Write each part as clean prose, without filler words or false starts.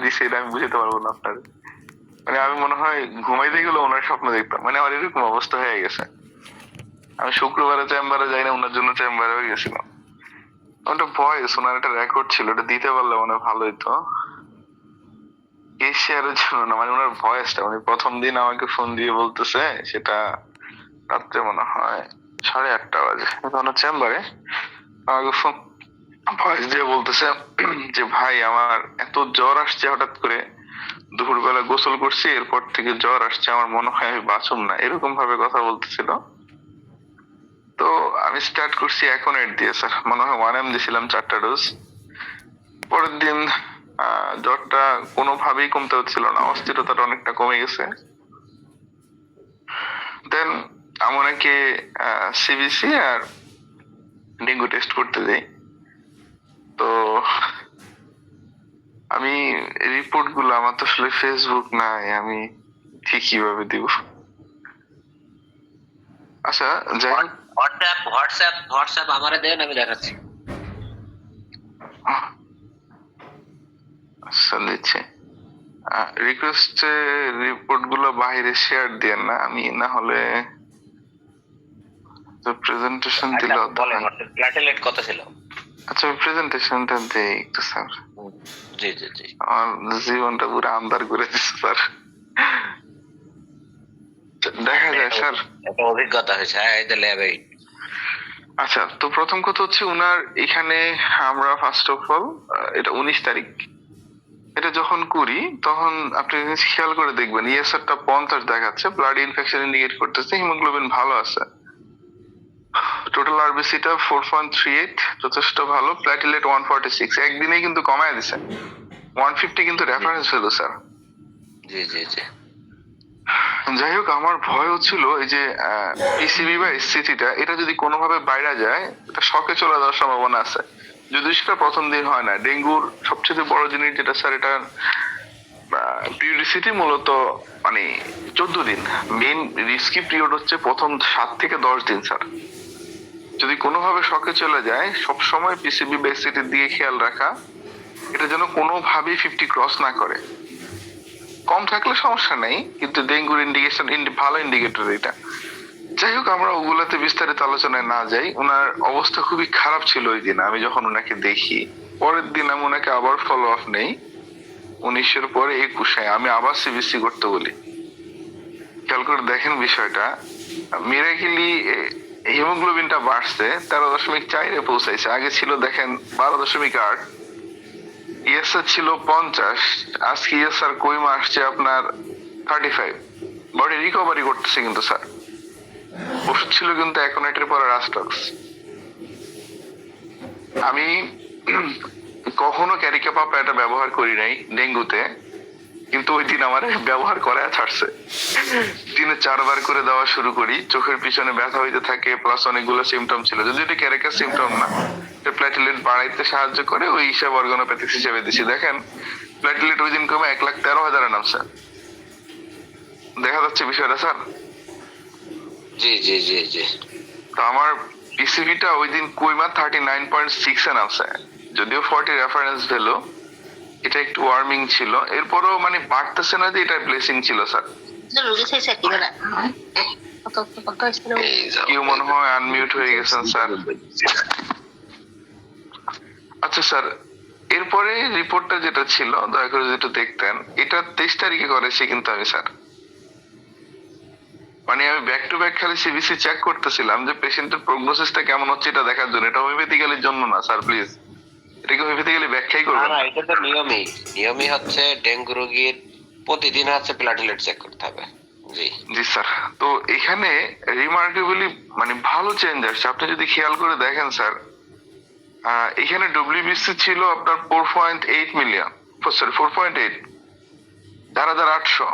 দিছে এটা আমি বুঝতে পারবো না আপনার। মানে আমি মনে হয় ঘুমাইতে গেলে ওনার স্বপ্ন দেখতাম, মানে আমার এরকম অবস্থা হয়ে গেছে। আমি শুক্রবারে চেম্বারে যাই না, ওনার জন্য চেম্বারে হয়ে গেছিলাম। ওটা ভয়েস, ওনার একটা রেকর্ড ছিল, ওটা দিতে পারলে মানে ভালো হইতো। এশিয়ার জন্য না, মানে ওনার ভয়েসটা, মানে প্রথম দিন আমাকে ফোন দিয়ে বলতেছে, সেটা রাত্রে মনে হয় 8:30 বাজে, তখন চেম্বারে আমাকে ফোন ভয়েস দিয়ে বলতেছে যে ভাই আমার এত জ্বর আসছে হঠাৎ করে, দুপুরবেলা গোসল করছি, এরপর থেকে জ্বর আসছে, আমার মনে হয় আমি বাঁচুম না, এরকম ভাবে কথা বলতেছিল। তো আমি স্টার্ট করছি এখন এড দিয়ে স্যার, মনে হয় 1 দিছিলাম 4টা ডোজ। পরের দিন জ্বরটা কোনোভাবেই কমতে হচ্ছিল না, অস্থিরতাটা অনেকটা কমে গেছে। দেন আমি ওনাকে সিবিসি আর ডেঙ্গু টেস্ট করতে যাই। তো আমি রিপোর্ট গুলো, আমার তো আসলে ফেসবুক নাই, আমি ঠিক কিভাবে দিব? আচ্ছা যাই হোক, হোয়াটসঅ্যাপ আমারে দেন, আমি দেখাচ্ছি। আচ্ছা দিচ্ছি। রিকোয়েস্টে রিপোর্ট গুলো বাইরে শেয়ার দিয়েন না, আমি না হলে প্রেজেন্টেশন দিলে প্ল্যাটেলেট কত ছিল? আচ্ছা আমি প্রেজেন্টেশনটা দেই একটু স্যার। জি জি জি। আমার জীবনটা পুরো আন্ধার করে দিচ্ছে স্যার, দেখা যায় স্যার। একটা অভিজ্ঞতা হয়েছে, হ্যাঁ, এই যে ল্যাবে। আচ্ছা, তো প্রথম কথা হচ্ছে উনার এখানে আমরা ফার্স্ট অফ অল, এটা 19 তারিখ, এটা যখন করি তখন আপনি জিনিস খেয়াল করে দেখবেন, ইএসআরটা 50 দেখাচ্ছে, ব্লাড ইনফেকশন ইন্ডিকেট করতেছে, হিমোগ্লোবিন ভালো আছে, টোটাল আরবিসিটা 4.38 যথেষ্ট ভালো, প্ল্যাটিলেট 146, একদিনেই কিন্তু কমায় দিছে। 150 কিন্তু রেফারেন্স হলো স্যার। জি জি জি। যাই হোক, আমার ভয় হচ্ছিল এই যে পিসিবি বা এসসিটিটা, এটা যদি কোনোভাবে বাইরে যায়, এটা শকে চলে যাওয়ার সম্ভাবনা আছে, যদি সেটা প্রথম দিন হয় না। ডেঙ্গুর সবচেয়ে বড় জিনিস যেটা স্যার, এটা পিরিয়ডিসিটি মূলত মানে 14 দিন, মেইন রিস্কি পিরিয়ড হচ্ছে প্রথম 7 থেকে 10 দিন স্যার। যদি কোনোভাবে শকে চলে যায়, সবসময় পিসিবি বা এসসিটির দিকে খেয়াল রাখা, এটা যেন কোনোভাবেই 50 ক্রস না করে। কম থাকলে সমস্যা নেই, কিন্তু ডেঙ্গুর ইন্ডিকেশন ভালো ইন্ডিকেটর এটা। যাই হোক, আমরা ওগুলাতে বিস্তারিত আলোচনায় না যাই। ওনার অবস্থা খুবই খারাপ ছিল ওই দিন, আমি যখন ওনাকে দেখি। পরের দিন আমি ওনাকে আবার ফলো আপ নেই, 19-এর পরে 21-এ আমি আবার সিবিসি করতে বলি। খেয়াল করে দেখেন বিষয়টা, মিরাকিলি হিমোগ্লোবিনটা বাড়ছে, 13.4-এ পৌঁছাইছে, আগে ছিল দেখেন 12.8। ইএসআর ছিল 50, আজকে ইএসআর কইমা আসছে আপনার 35। বডি রিকভারি করতেছে কিন্তু স্যার। ওষুধ ছিল কিন্তু অ্যাকোনাইটের পরে রাস্টক্স। আমি কখনো ক্যারিকাপাপ এটা ব্যবহার করি নাই ডেঙ্গুতে, কিন্তু ওই দিন আমার ব্যবহার করা ছাড়ছে। দিনে 4 বার করে দেওয়া শুরু করি, চোখের পিছনে ব্যথা হইতে থাকে, প্লাস অনেকগুলো সিমটম ছিল, যদি এটা ক্যারিকাস সিমটম না, প্ল্যাটিলেট বাড়াইতে সাহায্য করে, ওই হিসাব অর্গানোপ্যাথিক্স হিসেবে দিছি। দেখেন প্ল্যাটিলেট ওই দিন কমে 1,13,000-এ নামছে, দেখা যাচ্ছে বিষয়টা স্যার। জি জি জি জি। তো আমার পিসিভিটা ওই দিন কইমা 39.6-এ নামছে, যদিও 40 রেফারেন্স ভ্যালু, এটা একটু ওয়ার্মিং ছিল, এরপরও মানে বাড়তেছে না যে এটা ব্লেসিং ছিল স্যার। কেউ মনে হয় আনমিউট হয়ে গেছেন স্যার। আচ্ছা স্যার, এরপরে রিপোর্টটা যেটা ছিল দয়া করে যেটা দেখতেন, এটা 23 তারিখে করেছি কিন্তু আমি স্যার, মানে আমি ব্যাক টু ব্যাক খালি সিবিসি চেক করতেছিলাম যে পেশেন্টের প্রগনোসিসটা কেমন হচ্ছে এটা দেখার জন্য, এটা হোমিওপ্যাথিক্যালির জন্য না স্যার, প্লিজ এটাকে হোমিওপ্যাথিক্যালি ব্যাখ্যাই করবেন না, না। এটা তো নিয়মই হচ্ছে ডেঙ্গু রোগীর প্রতিদিন হচ্ছে প্ল্যাটিলেট চেক করতে হবে। জি জি স্যার। তো এখানে রিমার্কেবলি মানে ভালো চেঞ্জ আসছে, আপনি যদি খেয়াল করে দেখেন স্যার, এখানে ডব্লিউবিসি ছিল আপনার 4.8 মিলিয়ন, সরি 4.8, 4,800।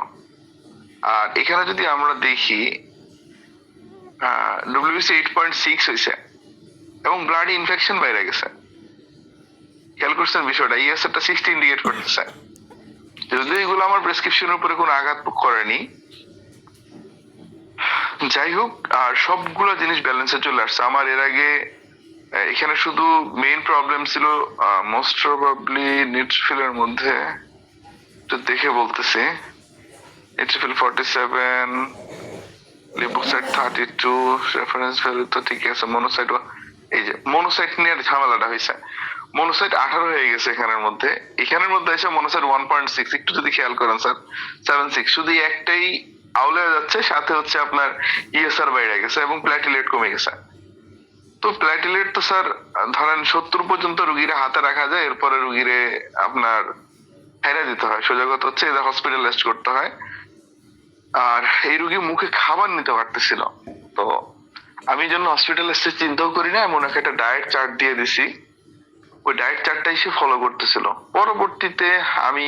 আর এখানে যদি আমরা দেখি ডব্লিউবিসি 8.6 হয়েছে, এবং ব্লাড ইনফেকশন বাইরে গেছে। খেয়াল করছেন বিষয়টা, ইএসআরটা 60 ইন্ডিকেট করতেছে, যদিও এগুলো আমার প্রেসক্রিপশনের উপরে কোনো আঘাত করেনি। যাই হোক, আর সবগুলো জিনিস ব্যালেন্সে চলে আসছে। আমার এর আগে এখানে শুধু মেইন প্রবলেম ছিল মোস্ট প্রবাবলি নিউট্রিফিলের মধ্যে তো দেখে বলতেছি, এট্রিফিল 47, লিপোসাইট 32, রেফারেন্স ভ্যালু তো ঠিক আছে, মনোসাইট এই যে মনোসাইট নিয়ে ঝামেলাটা হয়েছে। মনোসাইট 18 হয়ে গেছে এখানের মধ্যে এসে মনোসাইট 1.6, একটু যদি খেয়াল করেন স্যার 76, শুধু এই একটাই আউলে যাচ্ছে, সাথে হচ্ছে আপনার ইএসআর বাইরে গেছে এবং প্ল্যাটিলেট কমে গেছে। তো প্ল্যাটিলেট তো স্যার ধরেন 70 পর্যন্ত রুগীরা হাতে রাখা যায়, এরপরে রুগীরে আপনার হেরে দিতে হয়, সোজা কথা হচ্ছে এদের হসপিটালাইজড করতে হয়। আর এই রুগী মুখে খাবার নিতে পারতেছিল, তো আমি জন্য হসপিটালাইজড চিন্তাও করি না, এমন একটা ডায়েট চার্ট দিয়ে দিছি, ওই ডায়েট চার্টটাই সে ফলো করতেছিল। পরবর্তীতে আমি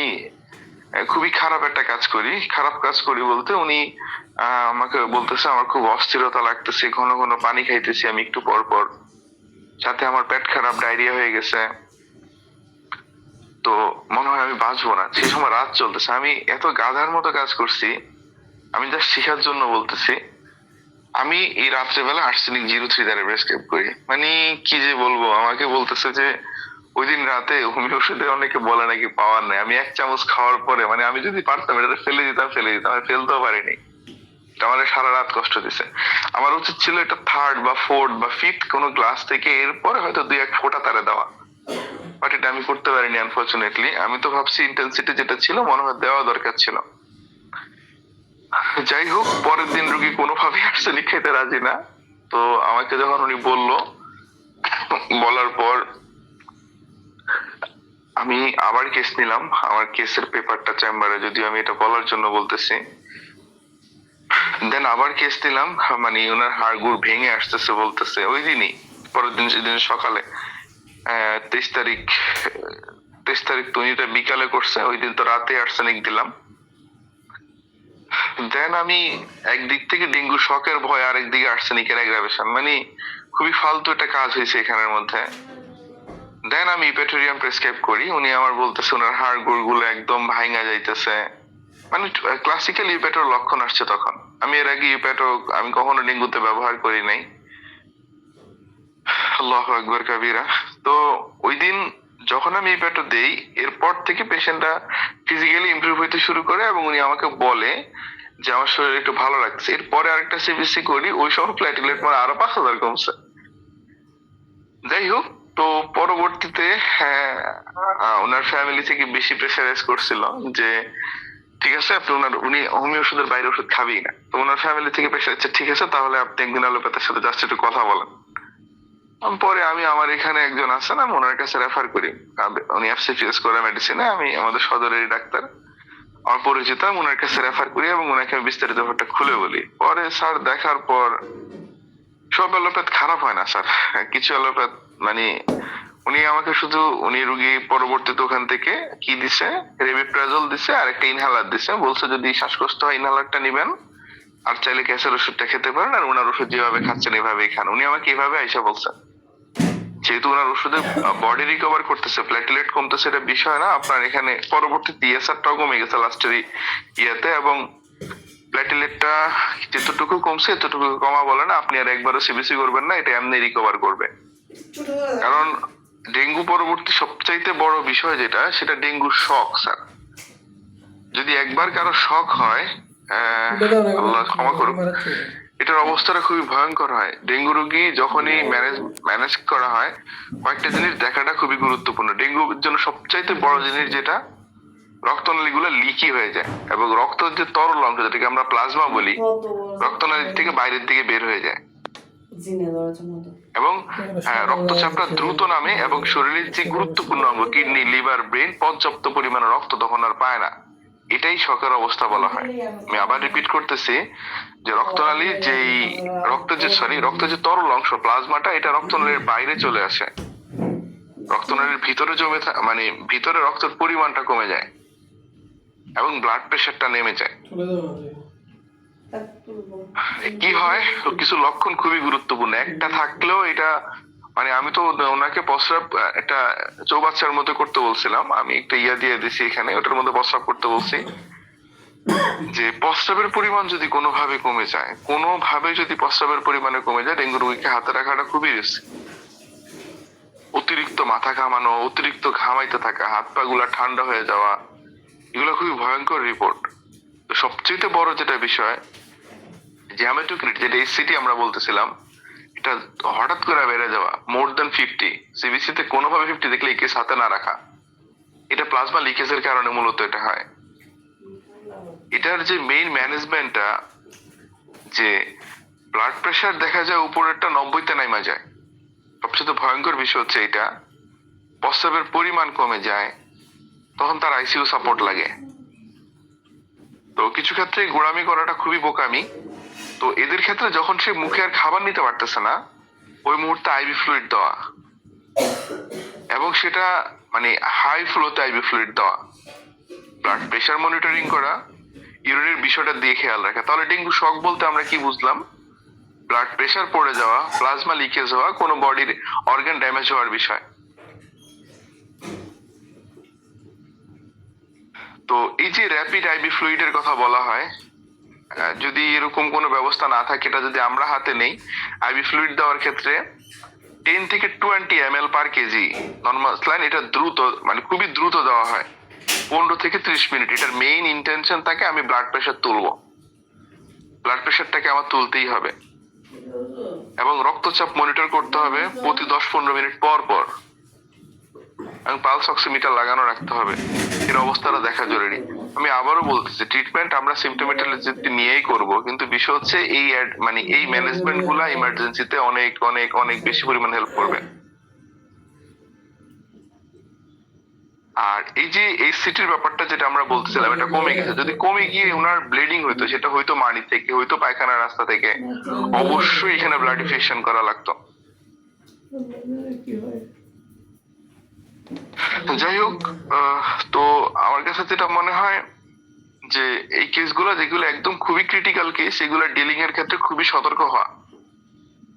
খুবই খারাপ কাজ করি বলতে উনি আমাকে বলতেছে আমার খুব অস্থিরতা লাগতেছে, ঘন ঘন পানি খাইতেছি আমি একটু পর পর, সাথে আমার পেট খারাপ, ডায়রিয়া হয়ে গেছে, তো মনে হয় আমি বাঁচবো না। সেই সময় রাত চলতেছে, আমি এত গাধার মতো কাজ করছি, আমি জাস্ট শিখার জন্য বলতেছি। আমি এই রাত্রেবেলা আর্সেনিক 03 দ্বারা প্রেসক্রাইব করি, মানে কি যে বলবো, আমাকে বলতেছে যে ওই দিন রাতে হোমিও ওষুধে অনেকে বলে নাকি পাওয়ার নাই, আমি 1 চামচ খাওয়ার পরে, মানে আমি যদি পারতাম এটা ফেলে দিতাম, আমি ফেলতেও পারিনি। এটা আমার সারা রাত কষ্ট দিছে। আমার উচিত ছিল এটা 3rd বা 4th বা 5th কোনো গ্লাস থেকে এরপরে হয়তো 2-1 ফোঁটা তারে দেওয়া, বাট এটা আমি করতে পারিনি আনফরচুনেটলি। আমি তো ভাবছি ইন্টেন্সিটি যেটা ছিল মনে হয় দেওয়া দরকার ছিল। যাই হোক, পরের দিন রুগী কোনোভাবে আর্সেনিক খেতে রাজি না, তো আমাকে যখন উনি বলার পর আমি আবার কেস নিলাম, আমার কেসের পেপারটা চেম্বারে, যদিও আমি এটা বলার জন্য বলতেছি। দেন আবার কেস নিলাম, মানে ওনার হাড়গুড় ভেঙে আসতেছে বলতেছে ওই দিনই, পরের দিন সেদিন সকালে 23 তারিখ তো উনি এটা বিকালে করছে, ওই দিন তো রাতে আর্সেনিক দিলাম। দেন আমি একদিক থেকে ডেঙ্গু শকের ভয়, আরেকদিকে আর্সেনিকের অ্যাগ্রাভেশন, মানে খুবই ফালতু একটা কাজ হয়েছে এখানের মধ্যে। দেন আমি ইপেটোরিয়াম প্রেসক্রাইব করি, উনি আমার বলতেছে ওনার হাড়গোড় গুলো একদম ভাঙা যাইতেছে, মানে ক্লাসিক্যাল ইউপেটোর লক্ষণ আসছে তখন। আমি এর আগে ইউপেটো আমি কখনো ডেঙ্গুতে ব্যবহার করি নাই। আল্লাহু আকবার কাবীরা। তো ওই দিন যখন আমি ইউপেটো দেই, এরপর থেকে পেশেন্টটা ফিজিক্যালি ইমপ্রুভ হইতে শুরু করে এবং উনি আমাকে বলে যে আমার শরীর একটু ভালো লাগছে। এরপরে আরেকটা সিবিসি করি, ওই সময় প্ল্যাটিলেট মানে আরো 5000 কমছে। যাই হোক, তো পরবর্তীতে ওনার ফ্যামিলি থেকে বেশি প্রেসারাইজ করছিল যে ঠিক আছে আপনি উনি হোমিও ওষুধের বাইরে ওষুধ খাবেই না, তো ওনার ফ্যামিলি থেকে প্রেসার হচ্ছে ঠিক আছে তাহলে আপনি একদিন অ্যালোপ্যাথের সাথে জাস্ট একটু কথা বলেন। পরে আমি আমার এখানে একজন আছেন, আমি ওনার কাছে রেফার করি, উনি এফসিপিএস করে মেডিসিনে, আমি আমাদের সদরের ডাক্তার, আমার পরিচিত, আমি ওনার কাছে রেফার করি এবং ওনাকে আমি বিস্তারিত ব্যাপারটা খুলে বলি। পরে স্যার দেখার পর সব অ্যালোপ্যাথ খারাপ হয় না স্যার, কিছু অ্যালোপ্যাথ মানে উনি রুগী পরবর্তীতে ওখান থেকে কি দিছে, রেমিপ্রাজল দিছে আর একটা ইনহেলার দিছে, বলছে যদি শ্বাসকষ্ট হয় ইনহেলারটা নিবেন, আর চাইলে গ্যাসের ওষুধটা খেতে পারেন, আর ওনার ওষুধ যেভাবে খাচ্ছেন এভাবেই খান। উনি আমাকে এভাবে আইসা বলছেন, যেহেতু ওনার ওষুধে বডি রিকভার করতেছে, প্ল্যাটিলেট কমতেছে, এটা বিষয় না, আপনার এখানে পরবর্তীতে ইএসআরটাও কমে গেছে লাস্টের ইয়েতে, এবং প্ল্যাটিলেটটা যতটুকু কমছে এতটুকু কমা বলে না, আপনি আর একবারও সিবিসি করবেন না, এটা এমনি রিকভার করবে। কারণ ডেঙ্গু পরবর্তী সবচাইতে বড় বিষয় যেটা, সেটা ডেঙ্গুর শক স্যার। যদি একবার কারো শক হয়, আল্লাহ ক্ষমা করুক, এটার অবস্থাটা খুবই ভয়ঙ্কর হয়। ডেঙ্গু রোগী যখনই ম্যানেজ করা হয়, কয়েকটা জিনিস দেখাটা খুবই গুরুত্বপূর্ণ। ডেঙ্গুর জন্য সবচাইতে বড় জিনিস যেটা, রক্তনালী গুলো লিকি হয়ে যায় এবং রক্ত যে তরল অংশ যেটাকে আমরা প্লাজমা বলি, রক্তনালী থেকে বাইরের দিকে বের হয়ে যায় এবং রক্তচাপটা দ্রুত নামে এবং শরীরের যে গুরুত্বপূর্ণ অঙ্গ কিডনি, লিভার, ব্রেন পর্যাপ্ত পরিমাণে রক্ত তখন আর পায় না। এটাই শকের অবস্থা বলা হয়। আমি আবার রিপিট করতেছি যে রক্তনালীর রক্তের যে তরল অংশ প্লাজমাটা, এটা রক্তনালীর বাইরে চলে আসে, রক্তনালীর ভিতরে মানে ভিতরে রক্তের পরিমাণটা কমে যায় এবং ব্লাড প্রেশারটা নেমে যায়। কি হয়, কিছু লক্ষণ খুবই গুরুত্বপূর্ণ, একটা থাকলেও এটা মানে আমি তো ওনাকে প্রস্রাব একটা চৌবাচ্চার মধ্যে করতে বলছিলাম, আমি একটা দিয়ে দিছি এখানে, ওটার মধ্যে প্রস্রাব করতে বলছি, যে প্রস্রাবের পরিমাণ যদি কোনোভাবে কমে যায়, ডেঙ্গু রোগীকে হাতে রাখাটা খুবই রিস্ক। অতিরিক্ত মাথা ঘামানো, অতিরিক্ত ঘামাইতে থাকা, হাত পা গুলা ঠান্ডা হয়ে যাওয়া, এগুলো খুবই ভয়ঙ্কর রিপোর্ট। তো সবচেয়ে বড় যেটা বিষয়, যে হেমাটোক্রিট যেটা এসসিটি আমরা বলতেছিলাম, এটা হঠাৎ করে বেড়ে যাওয়া মোর দেন 50, সিবিসি তে কোনোভাবে 50 দেখলে এই কেস হাতে না রাখা, এটা প্লাজমা লিকেজের কারণে মূলত এটা হয়। এটার যে মেইন ম্যানেজমেন্টটা, যে ব্লাড প্রেশার দেখা যায় উপরেরটা 90-তে নামা যায়, সবচেয়ে ভয়ঙ্কর বিষয় হচ্ছে এটা, প্রস্রাবের পরিমাণ কমে যায়, তখন তার আইসিইউ সাপোর্ট লাগে। তো কিছু ক্ষেত্রে গোড়ামি করাটা খুবই বোকামি। তো এদের ক্ষেত্রে যখন সে মুখে আর খাবার নিতে পারতেছে না, ওই মুহূর্তে আইভি ফ্লুইড দেওয়া, এবং সেটা মানে হাই ফ্লোতে আইভি ফ্লুইড দেওয়া, ব্লাড প্রেশার মনিটরিং করা, ইউরিনের বিষয়টা দিয়ে খেয়াল রাখা। তাহলে ডেঙ্গু শক বলতে আমরা কি বুঝলাম? ব্লাড প্রেশার পড়ে যাওয়া, প্লাজমা লিকেজ হওয়া, কোনো বডির অর্গান ড্যামেজ হওয়ার বিষয়। তো এই যে র্যাপিড আইভি ফ্লুইডের কথা বলা হয়, যদি এরকম কোনো ব্যবস্থা না থাকে, এটা যদি আমরা হাতে নেই, আইভি ফ্লুইড দেওয়ার ক্ষেত্রে 10 থেকে 20 ml পার কেজি নর্মাল স্যালাইন, এটা দ্রুত মানে খুবই দ্রুত দেওয়া হয়, 15 থেকে 30 মিনিট। এটার মেইন ইন্টেনশন থাকে আমি ব্লাড প্রেশার তুলবো, ব্লাড প্রেশারটাকে আমার তুলতেই হবে, এবং রক্তচাপ মনিটর করতে হবে প্রতি 10-15 মিনিট পর পর, এবং পালস অক্সিমিটার লাগানো রাখতে হবে। এর অবস্থাটা দেখা জরুরি। আমি আবারও বলতেছি, ট্রিটমেন্ট আমরা সিম্পটোমেটোলজিতে নিয়েই করব, কিন্তু বিষয় হচ্ছে এই মানে এই ম্যানেজমেন্ট গুলা ইমার্জেন্সিতে অনেক অনেক অনেক বেশি পরিমাণ হেল্প করবে। আর এই যে এইচসিটির ব্যাপারটা যেটা আমরা বলতেছিলাম, এটা কমে গেছে। যদি কমে গিয়ে ওনার ব্লিডিং হইতো, সেটা হয়তো মাড়ি থেকে, হয়তো পায়খানার রাস্তা থেকে, অবশ্যই এখানে ব্লাড ইনফেকশন করা লাগতো। তো যাই হোক, তো আমার কাছে যেটা মনে হয় যে এই কেসগুলো যেগুলো একদম খুবই ক্রিটিক্যাল কেস, এগুলো ডিলিং এর ক্ষেত্রে খুবই সতর্ক হওয়া।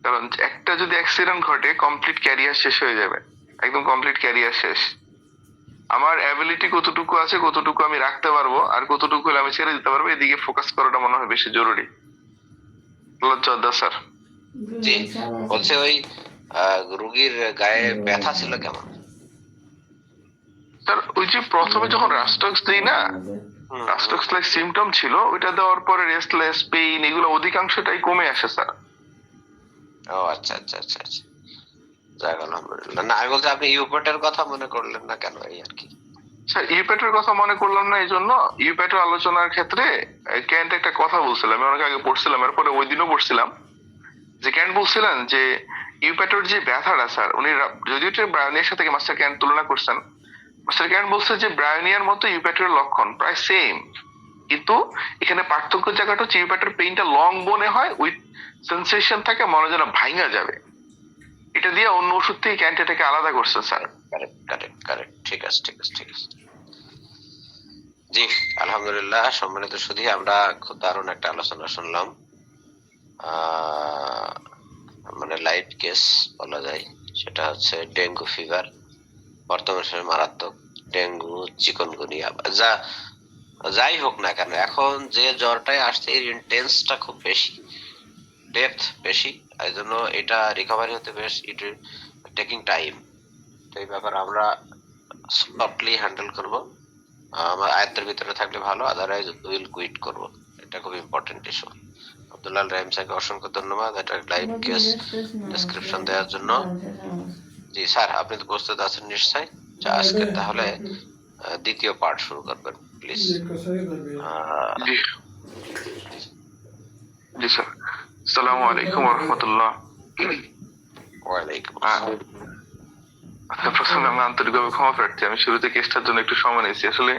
কারণ একটা যদি অ্যাক্সিডেন্ট ঘটে, কমপ্লিট ক্যারিয়ার শেষ হয়ে যাবে, একদম কমপ্লিট ক্যারিয়ার শেষ। আমার অ্যাবিলিটি কতটুকু আছে, কতটুকু আমি রাখতে পারবো, আর কতটুকু হলে আমি ছেড়ে দিতে পারবো, এদিকে ফোকাস করাটা মনে হয় বেশি জরুরি। লজ্জা স্যার। জি, বলছে ওই রুগীর গায়ে ব্যথা ছিল কেমন? স্যার ওই যে প্রথমে যখন রাস্টক্স দিই না, হুম, রাস্টক্স লাইক সিমটম ছিল, ওইটা দেওয়ার পরে রেস্টলেস, পেইন, এগুলো অধিকাংশটাই কমে আসে স্যার। ও আচ্ছা আচ্ছা আচ্ছা আচ্ছা, যাক আলহামদুলিল্লাহ। না, আমি বলছি আপনি ইউপেটের কথা মনে করলেন না কেন, এই আর কি। স্যার ইউপ্যাটের কথা মনে করলাম না এই জন্য, ইউপ্যাটের আলোচনার ক্ষেত্রে ক্যান্ট একটা কথা বলছিলাম, আমি অনেক আগে পড়ছিলাম, এরপরে ওই দিনও পড়ছিলাম, যে ক্যান্ট বলছিলেন যে ইউপ্যাটের যে ব্যথাটা, স্যার উনি যদিও এটা ব্রায়োনিয়ার সাথে মাস্টার ক্যান্ট তুলনা করছেন, মাস্টার ক্যান্ট বলছে যে ব্রায়োনিয়ার মতো ইউপ্যাটের লক্ষণ প্রায় সেম, কিন্তু এখানে পার্থক্য জায়গাটা হচ্ছে ইউপ্যাটের পেইনটা লং বোনে হয়, উইথ সেন্সেশন থাকে, মনে যেন ভাঙা যাবে। এটা দিয়ে অন্য ওষুধ থেকে ক্যান্ট এটাকে আলাদা করছে স্যার। কারেক্ট কারেক্ট কারেক্ট, ঠিক আছে ঠিক আছে ঠিক আছে। জি আলহামদুলিল্লাহ, সম্মানিত সুধী, আমরা খুব দারুণ একটা আলোচনা শুনলাম। মানে লাইভ কেস বলা যায়, সেটা হচ্ছে ডেঙ্গু ফিভার, বর্তমান সময়ে মারাত্মক। ডেঙ্গু, চিকনগুনিয়া, যাই হোক না কেন, এখন যে জ্বরটাই আসছে এর ইন্টেন্সটা খুব বেশি, ডেপথ বেশি, এই জন্য এটা রিকভারি হতে বেশ ইট টেকিং টাইম। তো এই ব্যাপার আমরা সফটলি হ্যান্ডেল করব, আমার আয়ত্তের ভিতরে থাকলে ভালো, আদারওয়াইজ উইল কুইট করব। এটা খুব ইম্পর্টেন্ট ইস্যু। আব্দুল্লাহ রাহিম স্যারকে অসংখ্য ধন্যবাদ এটা লাইভ কেস ডেসক্রিপশন দেওয়ার জন্য। জি স্যার, আপনি তো প্রস্তুত আছেন নিশ্চয়? আজকে তাহলে দ্বিতীয় পার্ট শুরু করবেন প্লিজ। G G sir. আসসালামু আলাইকুম ওয়া রাহমাতুল্লাহ। ওয়ালাইকুম প্রথমে আমি আন্তরিকভাবে ক্ষমা প্রার্থী, আমি শুরুতে কেসটার জন্য একটু সময় নিয়েছি। আসলে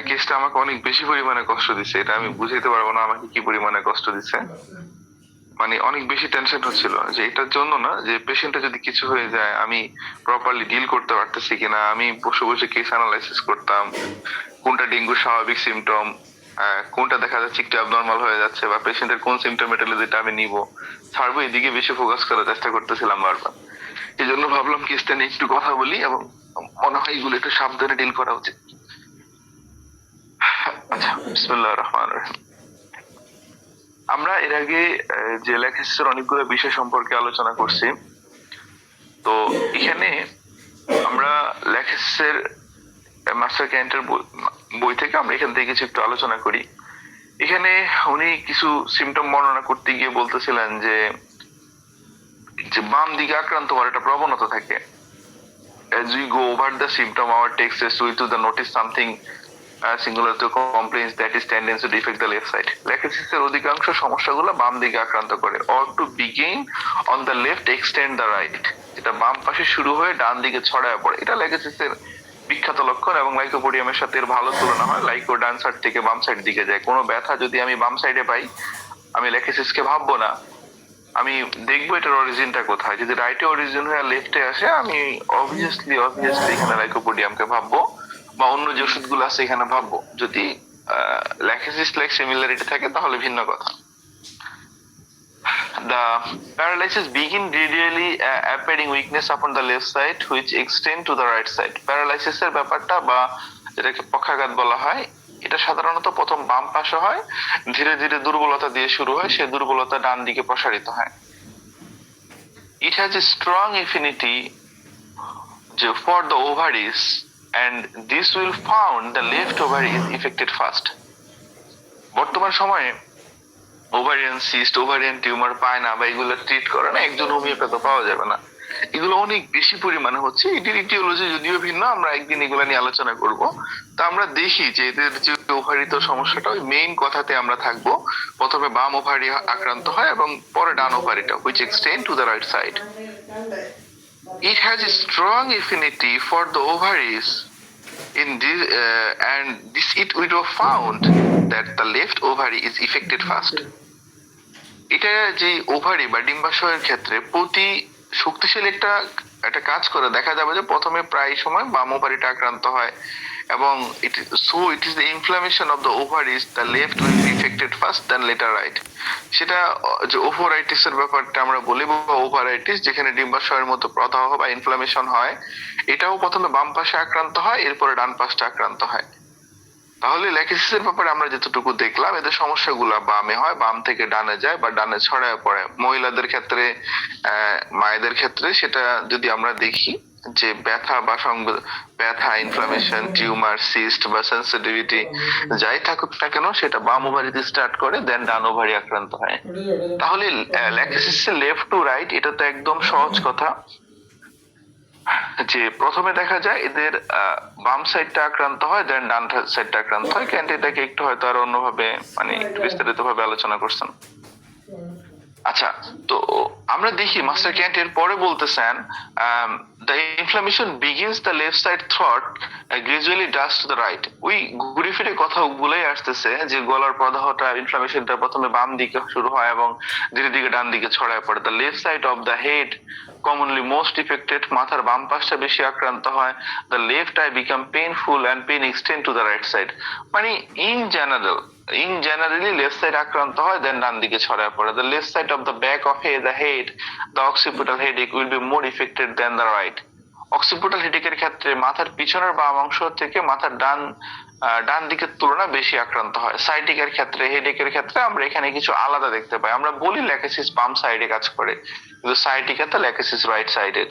কেসটা আমাকে অনেক বেশি পরিমাণে কষ্ট দিচ্ছে, এটা আমি বুঝাইতে পারবো না আমাকে কি পরিমাণে কষ্ট দিচ্ছে। মানে অনেক বেশি টেনশন হচ্ছিল যে এটার জন্য না, যে পেশেন্টটা যদি কিছু হয়ে যায় আমি প্রপারলি ডিল করতে পারতেছি কিনা। আমি বসে বসে কেস অ্যানালাইসিস করতাম, কোনটা ডেঙ্গু স্বাভাবিক সিমটম, কোনটা দেখা যাচ্ছে একটু অ্যাবনর্মাল হয়ে যাচ্ছে, বা পেশেন্টের কোন সিমটোমেটোলজিটা আমি নিব ছাড়বো, এদিকে বেশি ফোকাস করার চেষ্টা করতেছিলাম বারবার। এই জন্য ভাবলাম কেসটা নিয়ে একটু কথা বলি, এবং মনে হয় এগুলো একটু সাবধানে ডিল করা উচিত। আচ্ছা, বিসমিল্লাহির রহমানির রহিম। আমরা এর আগে যে ল্যাকেসিসের অনেকগুলো বিষয় সম্পর্কে আলোচনা করছি। তো এখানে আমরা ল্যাকেসিসের মাস্টার ক্যান্টের বই থেকে, আমরা এখান থেকে কিছু একটু আলোচনা করি। এখানে উনি কিছু সিমটম বর্ণনা করতে গিয়ে বলতেছিলেন যে যে বাম দিকে আক্রান্ত হওয়ার একটা প্রবণতা থাকে। As we go over the symptom, our text is to the notice something singular to complaints that is tendency to affect the left side. ল্যাকেসিসের অধিকাংশ সমস্যাগুলো বাম দিকে আক্রান্ত করে। or to begin on the left extend the right, এটা বাম পাশে শুরু হয়ে ডান দিকে ছড়ায় পড়ে। এটা ল্যাকেসিসের বিখ্যাত লক্ষণ এবং লাইকোপোডিয়ামের সাথে এর ভালো তুলনা হয়। লাইকো ডান সাইড থেকে বাম সাইড দিকে যায়। কোনো ব্যথা যদি আমি বাম সাইডে পাই, আমি ল্যাকেসিসকে ভাববো না, আমি দেখবো এটার অরিজিনটা কোথায়। যদি রাইটে অরিজিন হয়ে লেফটে আসে, আমি অবভিয়াসলি এখানে লাইকোপোডিয়ামকে ভাববো, বা অন্য যে ওষুধগুলো আছে এখানে ভাববো। যদি ল্যাকেসিস লাইক সিমিলারিটি থাকে তাহলে ভিন্ন কথা। The paralysis begin gradually appearing weakness upon the left side which extend to the right side. Paralysis এর ব্যাপারটা বা যেটাকে পক্ষাঘাত বলা হয়, এটা সাধারণত প্রথম বাম পাশে হয়, ধীরে ধীরে দুর্বলতা দিয়ে শুরু হয়, সেই দুর্বলতা ডান দিকে প্রসারিত হয়। It has a strong affinity for the ovaries and this will found the left ovary is affected first. বর্তমান সময়ে ওভারিয়ান সিস্ট, ওভারিয়ান টিউমার পায় না বা এগুলো ট্রিট করে না একজন হোমিওপ্যাথ পাওয়া যাবে না। এগুলো অনেক বেশি পরিমাণে হচ্ছে। এটির ইটিওলজি যদিও ভিন্ন, আমরা একদিন এগুলো নিয়ে আলোচনা করব। তা আমরা দেখি যে এদের যে ওভারিত সমস্যাটা, ওই মেইন কথাতে আমরা থাকবো। প্রথমে বাম ওভারি আক্রান্ত হয় এবং পরে ডান ওভারিটা, which extend to the right side. It has a strong affinity for the ovaries in this and this it we have found that the left ovary is affected first. এটা যে ওভারি বা ডিম্বাশয়ের ক্ষেত্রে প্রতি শক্তিশালী একটা কাজ করে। দেখা যাবে যে প্রথমে প্রায় সময় বাম ওভারিটা আক্রান্ত হয় এবং it is the inflammation of the ovaries, the left will be affected first then later right. সেটা যে ওভারাইটিস এর ব্যাপারটা আমরা বলি, বা ওভারাইটিস যেখানে ডিম্বাশয়ের মতো প্রদাহ বা ইনফ্লামেশন হয়, এটাও প্রথমে বাম পাশে আক্রান্ত হয়, এরপরে ডান পাশে আক্রান্ত হয়। তাহলে ল্যাকেসিসের ব্যাপারে আমরা যতটুকু দেখলাম, এদের সমস্যাগুলো বামে হয়, বাম থেকে ডানে যায় বা ডানে ছড়ায় পড়ে। মহিলাদের ক্ষেত্রে, মায়েদের ক্ষেত্রে সেটা যদি আমরা দেখি যে ব্যথা বা ব্যথা, ইনফ্লামেশন, টিউমার, সিস্ট বা সেন্সিটিভিটি যাই থাকুক না কেন, সেটা বাম ওভারিতে স্টার্ট করে দেন ডান ওভারি আক্রান্ত হয়। তাহলে ল্যাকেসিসের লেফট টু রাইট, এটা তো একদম সহজ কথা যে প্রথমে দেখা যায় এদের বাম সাইডটা আক্রান্ত হয় দেন ডান সাইডটা আক্রান্ত হয়। ক্যান্ট এটাকে একটু হয়তো আর অন্যভাবে মানে একটু বিস্তারিত ভাবে আলোচনা করছেন। আচ্ছা, তো আমরা দেখি মাস্টার ক্যান্ট এর পরে বলতেছেন the inflammation begins the left side throat gradually does to the right. ওই ঘুরে ফিরে কথা গুলাই আসতেছে যে গলার প্রদাহটা, ইনফ্লামেশনটা প্রথমে বাম দিকে শুরু হয় এবং ধীরে ধীরে ডান দিকে ছড়ায় পড়ে। the left side of the head commonly most affected, মাথার বাম পাশটা বেশি আক্রান্ত হয়। the left eye become painful and pain extend to the right side. মানে ইন জেনারেলি লেফট সাইড আক্রান্ত হয় দেন ডান দিকে ছড়ায় পড়ে। the left side of the back of the head, the occipital headache will be more affected than the right. Occipital হেডেকের ক্ষেত্রে মাথার পিছনের বাম অংশ থেকে মাথার ডান দিকের তুলনায় বেশি আক্রান্ত হয়। সাইটিকের ক্ষেত্রে, হেডেকের ক্ষেত্রে আমরা এখানে কিছু আলাদা দেখতে পাই। আমরা বলি ল্যাকেসিস বাম সাইডে কাজ করে, কিন্তু সাইটিকাতে ল্যাকেসিস রাইট সাইডেড।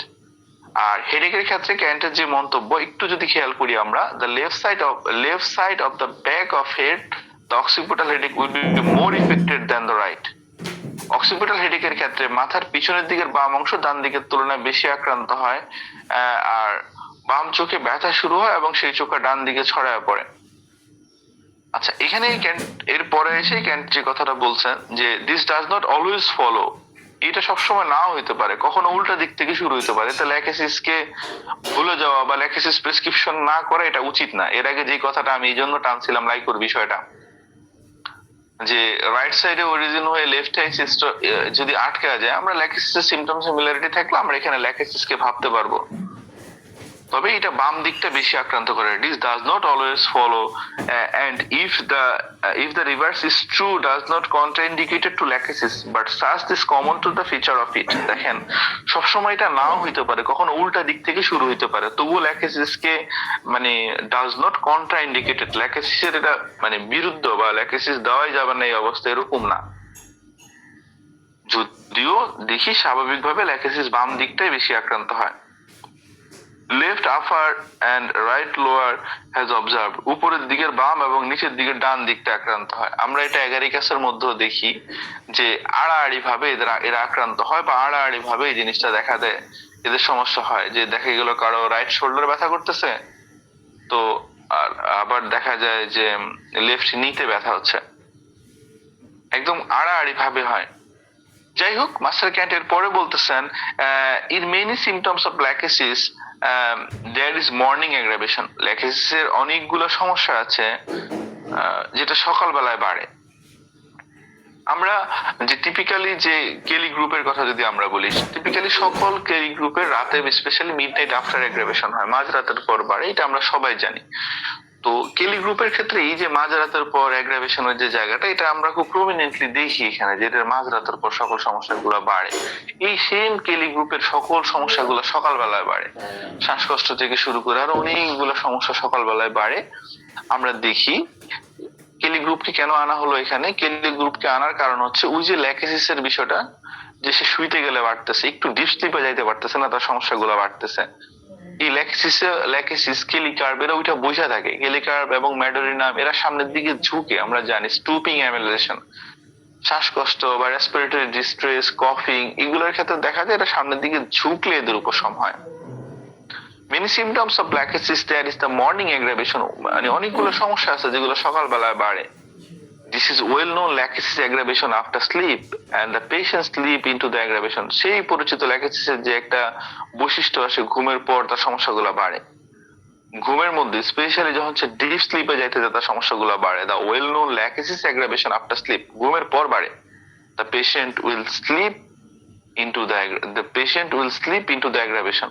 আর হেডেকের ক্ষেত্রে ক্যান্টের যে মন্তব্য একটু যদি খেয়াল করি আমরা, the left side of the back of head, the occipital headache will be more affected than the right. Occipital হেডেকের ক্ষেত্রে মাথার পিছনের দিকের বাম অংশ ডান দিকের তুলনায় বেশি আক্রান্ত হয়, আর বাম চোখে ব্যথা শুরু হয় এবং সেই চোখে ডান দিকে ছড়ায় পড়ে। আচ্ছা, এখানে এর পরে এসে ক্যান্ট যে কথাটা বলছেন যে this does not always follow, এটা সবসময় নাও হইতে পারে, কখনো উল্টা দিক থেকে শুরু হইতে পারে। তো ল্যাকেসিসকে ভুলে যাওয়া বা ল্যাকেসিস প্রেসক্রিপশন না করা এটা উচিত না। এর আগে যে কথাটা আমি এই জন্য টানছিলাম লাইকোর বিষয়টা, যে রাইট সাইডে অরিজিন হয়ে লেফট সাইড যদি আটকে যায়, আমরা ল্যাকেসিসের সিমটম সিমিলারিটি থাকলে আমরা এখানে ল্যাকেসিসকে ভাবতে পারবো, তবে এটা বাম দিকটা বেশি আক্রান্ত করে। This does not always follow and if the reverse is true does not contraindicated to lachesis but such is common to the feature of it. দেখেন, সবসময় এটা নাও হইতে পারে, কখনো উল্টা দিক থেকে শুরু হইতে পারে, তবুও ল্যাকেসিসকে মানে ডাজ নট কন্ট্রাইন্ডিকেটেড, ল্যাকেসিসের এটা মানে বিরুদ্ধ বা ল্যাকেসিস দেওয়াই যাবে না এই অবস্থা, এরকম না। যদিও দেখি স্বাভাবিকভাবে ল্যাকেসিস বাম দিকটাই বেশি আক্রান্ত হয়। Left upper and right lower has observe, উপরের দিকের বাম এবং নিচের দিকের ডান দিকটা আক্রান্ত হয়। আমরা এটা অ্যাগারিকাসের মধ্যেও দেখি যে আড়াআড়ি ভাবে এরা আক্রান্ত হয়, বা আড়াআড়ি ভাবে এই জিনিসটা দেখা দেয়, এদের সমস্যা হয়। যে দেখা গেল কারো রাইট শোল্ডার ব্যথা করতেছে, তো আর আবার দেখা যায় যে লেফট নিতে ব্যথা হচ্ছে, একদম আড়াআড়ি ভাবে হয়। যাই হোক, মাস্টার ক্যান্ট এর পরে বলতেছেন, in many symptoms of lachesis there is morning aggravation. Lachesis এর অনেকগুলো সমস্যা আছে যেটা সকালবেলায় বাড়ে। আমরা যে টিপিক্যালি যে কেলি গ্রুপের কথা যদি আমরা বলি, টিপিক্যালি সকল কেলি গ্রুপের রাতে স্পেশালি মিডনাইট আফটার অ্যাগ্রাভেশন হয়, মাঝরাতের পর বাড়ে, এটা আমরা সবাই জানি। তো কেলি গ্রুপের ক্ষেত্রে এই যে মাঝরাতের পর অ্যাগ্রাভেশনের যে জায়গাটা, এটা আমরা খুব প্রমিনেন্টলি দেখি এখানে, যেটা মাঝরাতের পর সকল সমস্যাগুলো বাড়ে। এই সেম কেলি গ্রুপের সকল সমস্যাগুলো সকালবেলায় বাড়ে, শ্বাসকষ্ট থেকে শুরু করে আরো অনেকগুলো সমস্যা সকালবেলায় বাড়ে আমরা দেখি। কেলি গ্রুপকে কেন আনা হলো এখানে? কেলি গ্রুপকে আনার কারণ হচ্ছে ওই যে ল্যাকেসিসের বিষয়টা, যে সে শুইতে গেলে বাড়তেছে, একটু ডিপ স্লিপে যাইতে পারতেছে না, তার সমস্যাগুলো বাড়তেছে। এই ল্যাকেসিস কেলি কার্ভ এরা ওইটা বোঝা থাকে, কেলি কার্ভ এবং ম্যাডোরিনাম এরা সামনের দিকে ঝুঁকে, আমরা জানি স্টুপিং অ্যামেলেশন, শ্বাসকষ্ট বা রেসপিরেটরি ডিস্ট্রেস, কফিং, এগুলোর ক্ষেত্রে দেখা যায় এটা সামনের দিকে ঝুঁকলে এদের উপশম হয়। Many symptoms of lachesis there is the morning aggravation, মানে অনেকগুলো সমস্যা আছে যেগুলো সকালবেলায় বাড়ে। This is well known lachesis aggravation after sleep and the patient sleep into the aggravation. সেই পরিচিত ল্যাকেসিসের যে একটা বৈশিষ্ট্য আসে, ঘুমের পর তার সমস্যাগুলো বাড়ে। ঘুমের মধ্যে স্পেশালি যখন হচ্ছে ডিপ স্লিপে যাইতে যায় তার সমস্যাগুলো বাড়ে। The well known lachesis aggravation after sleep, ঘুমের পর বাড়ে। The patient will sleep into the aggravation.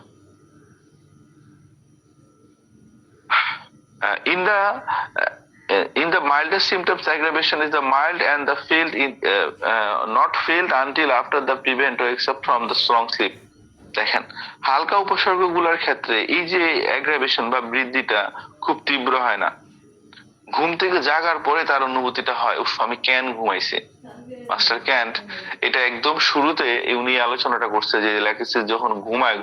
In the mildest symptoms, aggravation is the mild and the not felt until after the prevent wakes up from the strong sleep. দেখেন, হালকা উপসর্গগুলোর ক্ষেত্রে এই যে aggravation বা বৃদ্ধিটা খুব তীব্র হয় না, ঘুম থেকে জাগার পরে তার অনুভূতিটা হয়, উফ আমি কেন ঘুমাইছি। মাস্টার ক্যান্ট এটা একদম শুরুতে উনি আলোচনাটা করছে যে ল্যাকেসিস যখন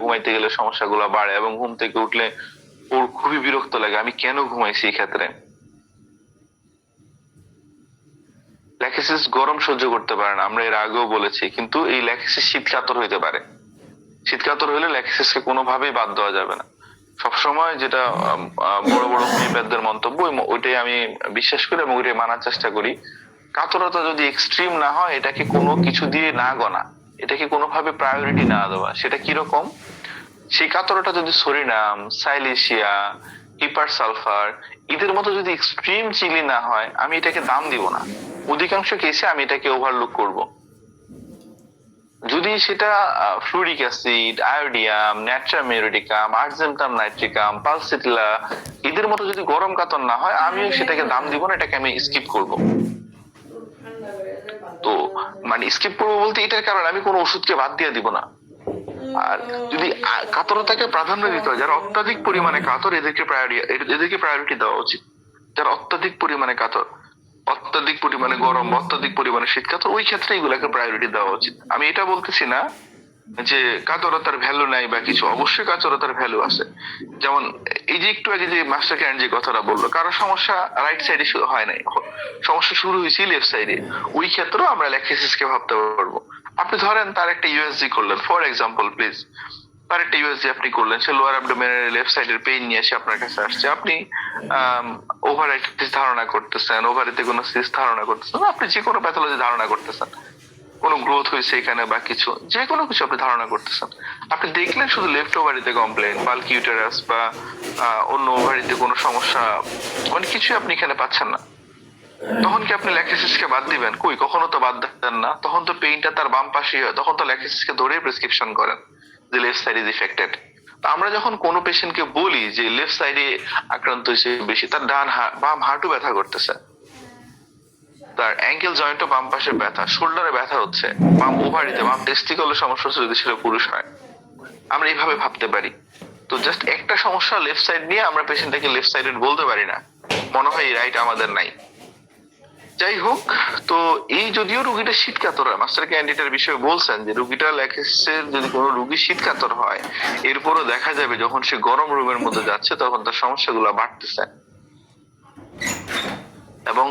ঘুমাইতে গেলে সমস্যাগুলো বাড়ে, এবং ঘুম থেকে উঠলে ওর খুবই বিরক্ত লাগে, আমি কেন ঘুমাইছি। এই ক্ষেত্রে ল্যাকেসিস গরম সহ্য করতে পারে না, আমরা এর আগেও বলেছি, কিন্তু এই ল্যাকেসিস শীতকাতর হইতে পারে। শীতকাতর হইলে ল্যাকেসিসকে কোনোভাবেই বাদ দেওয়া যাবে না। সবসময় যেটা বড় বড় হোমিওপ্যাথদের মন্তব্য, ওইটাই আমি বিশ্বাস করি এবং ওইটাই মানার চেষ্টা করি। কাতরতা যদি এক্সট্রিম না হয়, এটাকে কোনো কিছু দিয়ে না গনা, এটাকে কোনোভাবে প্রায়োরিটি না দেওয়া। সেটা কিরকম? সেই কাতরতা যদি সরিনাম, সাইলেশিয়া, হিপার সালফার এদের মতো যদি এক্সট্রিম চিলি না হয়, আমি এটাকে দাম দিব না। অধিকাংশ কেসে আমি এটাকে ওভারলুক করব। যদি সেটা fluoric acid, iodium, natrum muriaticum, argentum nitricum, pulsatilla এদের মতো যদি গরম কাতর না হয়, আমিও সেটাকে দাম দিব না, এটাকে আমি স্কিপ করব। তো মানে স্কিপ করবো বলতে এটার কারণ আমি কোনো ওষুধকে বাদ দিয়ে দিব না। আর যদি কাতরতাকে প্রাধান্য দিতে হয়, যারা অত্যাধিক পরিমাণে কাতর এদেরকে প্রায়োরিটি দেওয়া উচিত। যারা অত্যাধিক পরিমাণে কাতর, অত্যাধিক পরিমাণে গরম, অত্যাধিক পরিমাণে শীত কাতর, ওই ক্ষেত্রে এগুলাকে প্রায়োরিটি দেওয়া উচিত। আমি এটা বলতেছি না যে কাতরতার ভ্যালু নাই বা কিছু, অবশ্যই কাতরতার ভ্যালু আছে। যেমন এই যে একটু আগে যে মাস্টার ক্যান্ট যে কথাটা বললো, কারো সমস্যা রাইট সাইডে হয় নাই, সমস্যা শুরু হয়েছে লেফট সাইডে, ওই ক্ষেত্রেও আমরা ল্যাকেসিসকে ভাবতে পারবো। আপনি ধরেন তার একটা ইউএসজি করলেন, ফর এক্সাম্পল প্লিজ, তার একটা ইউএসজি আপনি করলেন, সে লোয়ার অ্যাবডোমেনের লেফট সাইডের পেইন নিয়ে এসে আপনার কাছে আসছে, আপনি ওভারাইটিস ধারণা করতেছেন, ওভারিতে কোনো সিস্ট ধারণা করতেছেন, আপনি যে কোনো প্যাথোলজি ধারণা করতেছেন, কোনো গ্রোথ হয়েছে এখানে বা কিছু, যে কোনো কিছু আপনি ধারণা করতেছেন। আপনি দেখলেন শুধু লেফট ওভারিতে কমপ্লেন, বাল্কি ইউটেরাস বা অন্য ওভারিতে কোনো সমস্যা, অনেক কিছু আপনি এখানে পাচ্ছেন না, তখন কি আপনি ল্যাকেসিসকে বাদ দিবেন? কই, কখনো তো বাদ দেন না। তখন তো পেইনটা তার বাম পাশে হয়, তখন তো ল্যাকেসিসকে ধরে প্রেসক্রিপশন করেন যে লেফট সাইড ইজ ইফেক্টেড। আমরা যখন কোনো পেশেন্টকে বলি যে লেফট সাইডে আক্রান্ত হয়েছে বেশি, তার বাম হাঁটু ব্যথা করতেছে, তার অ্যাঙ্কেল জয়েন্টও বাম পাশে ব্যথা, শোল্ডারে ব্যথা হচ্ছে, বাম ওভারিতে, বাম টেস্টিকলের সমস্যা হচ্ছে যদি সেটা পুরুষ হয়, আমরা এইভাবে ভাবতে পারি। তো জাস্ট একটা সমস্যা লেফট সাইড নিয়ে আমরা পেশেন্টটাকে লেফট সাইডেড বলতে পারি না, মনে হয় রাইট আমাদের নাই। যাই হোক, তো এই যদিও রুগীটা শীতকাতর হয়, মাস্টার ক্যান্ডিডেটের বিষয়ে বলছেন যে রুগীটা ল্যাকিসিসের যদি কোনো রুগী শীতকাতর হয়, এরপরও দেখা যাবে যখন সে গরম রুমের মধ্যে যাচ্ছে তখন তার সমস্যাগুলো বাড়তেছে। এবং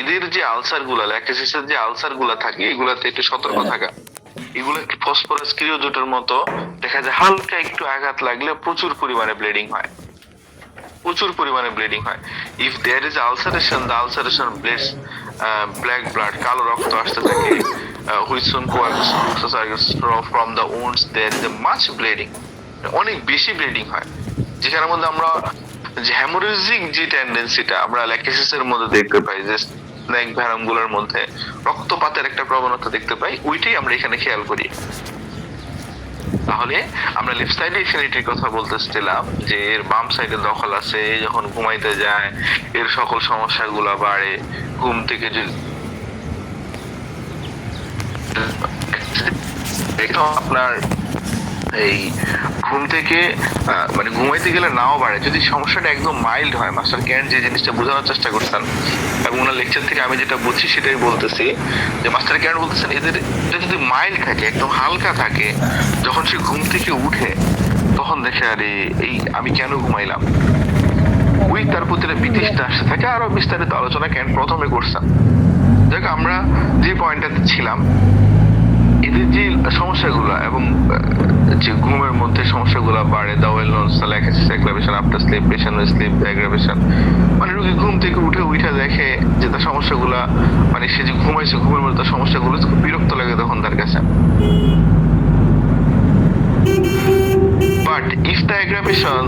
এদের যে আলসার গুলা, ল্যাকিসিসের যে আলসার গুলা থাকে, এগুলাতে একটু সতর্ক থাকা। এগুলো একটু ফসফরাস ক্রিওজোটের মতো, দেখা যায় হালকা একটু আঘাত লাগলে প্রচুর পরিমাণে ব্লিডিং হয়, প্রচুর পরিমাণে ব্লিডিং হয়। If there is ulceration, the ulceration bleeds black blood, কালো রক্ত আসতে থাকে, which soon coagulates from the wounds, there is a much bleeding, অনেক বেশি ব্লিডিং হয়, যেখানের মধ্যে আমরা যে হ্যামোরেজিক যে টেন্ডেন্সিটা আমরা ল্যাকিসিসের মধ্যে দেখতে পাই, যে স্নেক ভ্যারাম গুলোর মধ্যে রক্তপাতের একটা প্রবণতা দেখতে পাই, ওইটাই আমরা এখানে খেয়াল করি। তাহলে আমরা লেফট সাইডে এক্সিলিটির কথা বলতেছিলাম যে এর বাম সাইডে দখল আছে, যখন ঘুমাইতে যায় এর সকল সমস্যাগুলো বাড়ে। ঘুম থেকে যদি আপনার এই ঘুম থেকে মানে ঘুমাইতে গেলে নাও বাড়ে, যদি সমস্যাটা একদম মাইল্ড হয়, মাস্টার ক্যান যে জিনিসটা বোঝানোর চেষ্টা করছেন এবং ওনার লেকচার থেকে আমি যেটা বুঝছি সেটাই বলতেছি, যে মাস্টার ক্যান বলতেছেন এদের এটা যদি মাইল্ড থাকে, একদম হালকা থাকে, যখন সে ঘুম থেকে উঠে তখন দেখে আরে এই আমি কেন ঘুমাইলাম, ওই তার প্রতি বিতৃষ্ণা আসতে থাকে। আরো বিস্তারিত আলোচনা ক্যান প্রথমে করছেন। দেখ আমরা যে পয়েন্টটাতে ছিলাম, এদের যে সমস্যাগুলো এবং যে ঘুমের মধ্যে সমস্যাগুলো বাড়ে, the well known lachesis aggravation after sleep, patient with sleep aggravation, মানে রোগী ঘুম থেকে উঠে দেখে যে তার সমস্যাগুলা, মানে সে যে ঘুমাইছে ঘুমের মধ্যে তার সমস্যাগুলো খুব বিরক্ত লাগে তখন তার কাছে। But if the aggravation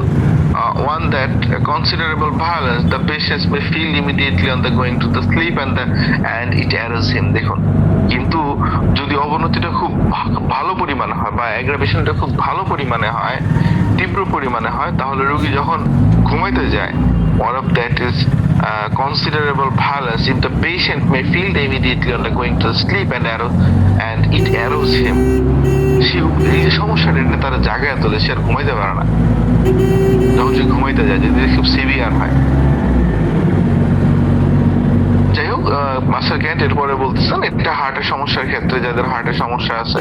one that considerable violence, the patient may feel immediately on the going to the sleep and it arrows him. দেখুন, কিন্তু যদি অবনতিটা খুব ভালো পরিমাণে হয় বা অ্যাগ্রাভেশনটা খুব ভালো পরিমাণে হয়, তীব্র পরিমাণে হয়, তাহলে রোগী যখন ঘুমাইতে যায়, one of that is considerable violence, if the patient may feel immediately on the going to sleep and it arrows him, সে এই যে সমস্যাটা এটা তারা জায়গায় তোলে, সে আর ঘুমাইতে পারে না যখন সে ঘুমাইতে যায়, যদি খুব সিভিয়ার হয়। যাই হোক, মাস্টার ক্যান্ট এরপরে বলতেছেন এটা হার্টের সমস্যার ক্ষেত্রে, যাদের হার্টের সমস্যা আছে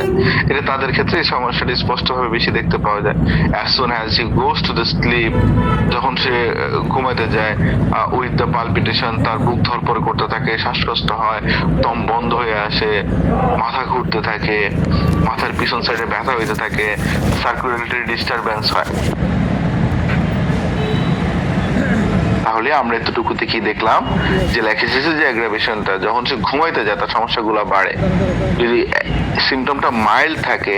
এটা তাদের ক্ষেত্রে এই সমস্যাটি স্পষ্টভাবে বেশি দেখতে পাওয়া যায়। as soon as he goes to the sleep, যখন সে ঘুমাইতে যায়, উইথ দ্য পালপিটেশন, তার বুক ধড়ফড় করতে থাকে, শ্বাসকষ্ট হয়, দম বন্ধ হয়ে আসে, মাথা ঘুরতে থাকে, মাথার পিছন সাইডে ব্যথা হইতে থাকে, সার্কুলেটরি ডিস্টারবেন্স হয়। তাহলে আমরা এতটুকুতে কি দেখলাম, যে ল্যাকিসিসের যে অ্যাগ্রাভেশনটা, যখন সে ঘুমাইতে যায় তার সমস্যাগুলো বাড়ে। যদি সিমটমটা মাইল্ড থাকে,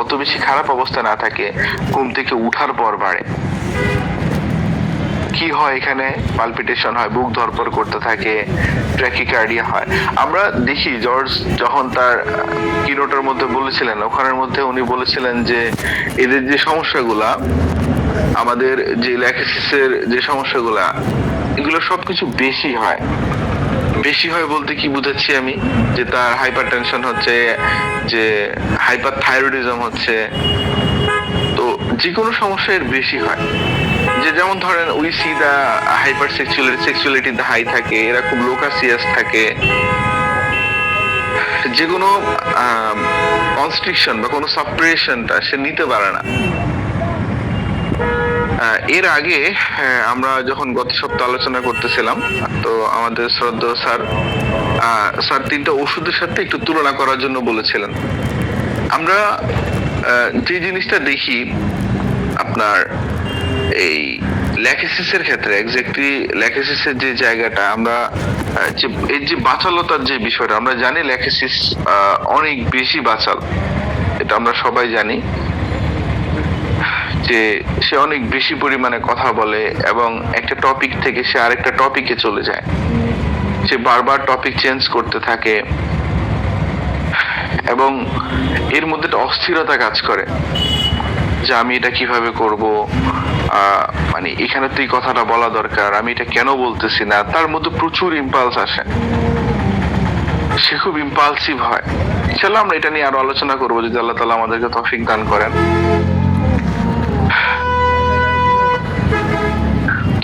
অত বেশি খারাপ অবস্থা না থাকে, ঘুম থেকে উঠার পর বাড়ে। কি হয় এখানে, পালপিটেশন হয়, বুক ধড়ফড় করতে থাকে, ট্র্যাকিকার্ডিয়া হয়। আমরা দেখি জর্জ যখন তার কিনোটার মধ্যে বলেছিলেন, ওখানের মধ্যে উনি বলেছিলেন যে এদের যে সমস্যাগুলা, আমাদের যে ল্যাকিসিসের যে সমস্যাগুলা, এগুলো সবকিছু বেশি হয়। বেশি হয় বলতে কি বুঝাচ্ছি আমি, যে তার হাইপারটেনশন হচ্ছে, যে হাইপারথাইরয়েডিজম হচ্ছে, তো যে কোনো সমস্যা এর বেশি হয়। যে যেমন ধরেন we see the hyper sexuality high থাকে, এরা খুব লোকাসিয়াস থাকে, যে কোনো কনস্ট্রিকশন বা কোনো সাপ্রেশনটা সে নিতে পারে না। এর আগে আমরা যখন গত সপ্তাহে আলোচনা করতেছিলাম, তো আমাদের শ্রদ্ধেয় স্যার 3টা ওষুধের সাথে একটু তুলনা করার জন্য বলেছিলেন। আমরা যে জিনিসটা দেখি আপনার এই ল্যাকিসিসের ক্ষেত্রে, এক্স্যাক্টলি ল্যাকিসিসের যে জায়গাটা, আমরা এই যে বাচালতার যে বিষয়টা, আমরা জানি ল্যাকিসিস অনেক বেশি বাচাল, এটা আমরা সবাই জানি, যে সে অনেক বেশি পরিমাণে কথা বলে এবং একটা টপিক থেকে সে আরেকটা টপিকে চলে যায়, সে বারবার টপিক চেঞ্জ করতে থাকে এবং এর মধ্যে একটা অস্থিরতা কাজ করে যে আমি এটা কিভাবে করব, মানে এখানে তো এই কথাটা বলা দরকার, আমি এটা কেন বলতেছি না, তার মধ্যে প্রচুর ইম্পালস আসে, সে খুব ইম্পালসিভ হয়। চলো আমরা এটা নিয়ে আরো আলোচনা করবো যদি আল্লাহ তাআলা আমাদেরকে তৌফিক দান করেন।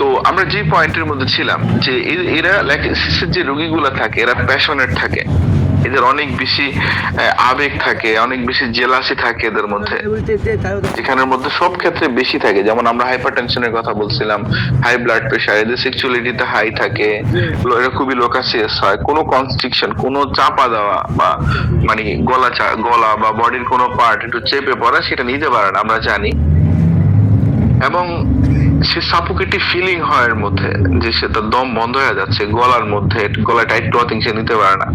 তো আমরা যে পয়েন্টের মধ্যে ছিলাম যে এরা ল্যাকিসিসের যে রোগীগুলা থাকে এরা প্যাশনেট থাকে, এদের অনেক বেশি আবেগ থাকে, অনেক বেশি জেলাসি থাকে এদের মধ্যে, এখানের মধ্যে সব ক্ষেত্রে বেশি থাকে। যেমন আমরা হাইপারটেনশনের কথা বলছিলাম, হাই ব্লাড প্রেশার, এদের সেক্সুয়ালিটিতে হাই থাকে, এরা খুবই লোকাসিয়াস হয়, কোনো কনস্ট্রিকশন, কোনো চাপা দেওয়া বা মানে গলা বা বডির কোনো পার্ট একটু চেপে পড়া সেটা নিতে পারে না আমরা জানি। এবং সে সাফোকেটিভ ফিলিং হয় এর মধ্যে, যে সে তার দম বন্ধ হয়ে যাচ্ছে গলার মধ্যে, গলা টাইট ক্লথিং সে নিতে পারে না।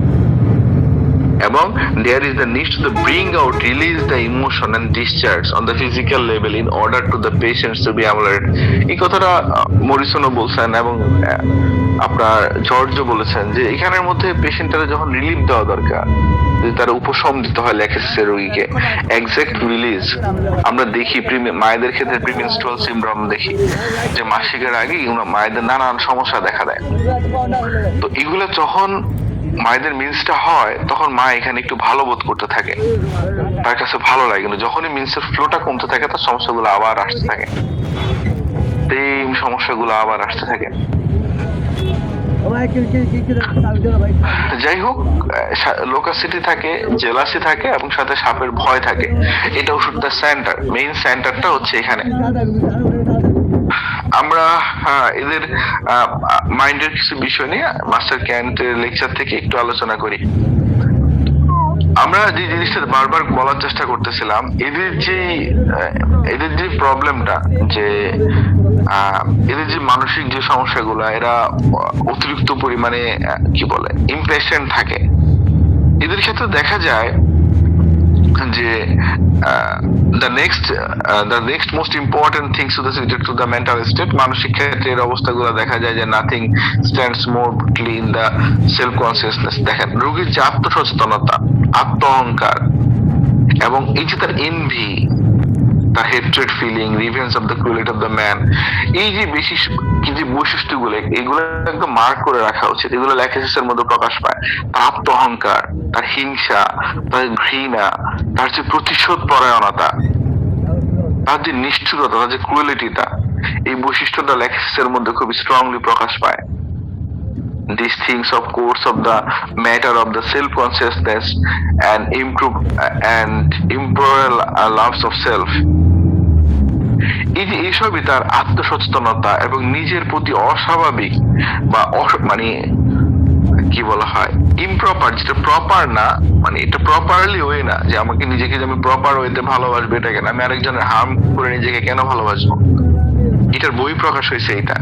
এবং there is the need to bring out, release the emotion and discharge on the physical level in order to the patients to be ameliorated. এই কথাটা মরিসনও বলছেন এবং আপনার জর্জও বলেছেন যে এখানের মধ্যে পেশেন্টের যখন রিলিফ দেওয়া দরকার, যদি তার উপশম দিতে হয় ল্যাকিসিসের রোগীকে, এক্সাক্ট রিলিজ আমরা দেখি মায়েদের ক্ষেত্রে প্রিমেনস্ট্রুয়াল সিনড্রোম দেখি যে মাসিকের আগেই মায়েদের নানান সমস্যা দেখা দেয়। তো এগুলো যখন মায়েদের মিন্সটা হয় তখন মা এখানে একটু ভালো বোধ করতে থাকে, তার কাছে ভালো লাগে, কিন্তু যখনই মিন্সের ফ্লোটা কমতে থাকে তার সমস্যাগুলো আবার আসতে থাকে, সেম সমস্যাগুলো আবার আসতে থাকে। যাই হোক, লোকাসিটি থাকে, জেলাসি থাকে এবং সাথে সাপের ভয় থাকে। এটা ওষুধটা সেন্টার, মেইন সেন্টারটা হচ্ছে এখানে। আমরা এদের মাইন্ডের কিছু বিষয় নিয়ে মাস্টার ক্যান্টের লেকচার থেকে একটু আলোচনা করি। আমরা যে জিনিসটা বারবার বলার চেষ্টা করতেছিলাম, এদের যে প্রবলেমটা, যে এদের যে মানসিক যে সমস্যাগুলো, এরা অতিরিক্ত পরিমাণে কি বলে ইমপেশেন্ট থাকে। এদের ক্ষেত্রে দেখা যায় যে the next most important things to the mental state, মানসিক ক্ষেত্রে এর অবস্থাগুলো দেখা যায় যে nothing stands more brutally in the self consciousness। দেখেন, রোগীর যে আত্মসচেতনতা, আত্ম অহংকার এবং এই যে তার এনভি, তার hatred feeling, revenge of the cruelty of the man, এই যে যে বৈশিষ্ট্যগুলো, এগুলো একদম মার্ক করে রাখা উচিত। এগুলো ল্যাকিসিসের মধ্যে প্রকাশ পায়। তার আত্ম অহংকার, তার হিংসা, তার ঘৃণা, তার যে প্রতিশোধ পরায়ণতা, তার যে নিষ্ঠুরতা, তার যে ক্রুয়েলিটিটা, এই বৈশিষ্ট্যটা ল্যাকিসিসের মধ্যে খুবই স্ট্রংলি প্রকাশ পায়। These things of course of the matter of the self consciousness and immoral loves of self, এই যে এইসবই তার আত্মসচেতনতা এবং নিজের প্রতি অস্বাভাবিক বা মানে কি বলা হয় ইমপ্রপার, যেটা প্রপার না, মানে এটা প্রপারলি ওয়ে না, যে আমাকে নিজেকে যে আমি প্রপার ওয়েতে ভালোবাসবো এটা কেন, আমি আরেকজনের হার্ম করে নিজেকে কেন ভালোবাসবো, এটার বই প্রকাশ হয়েছে। এটা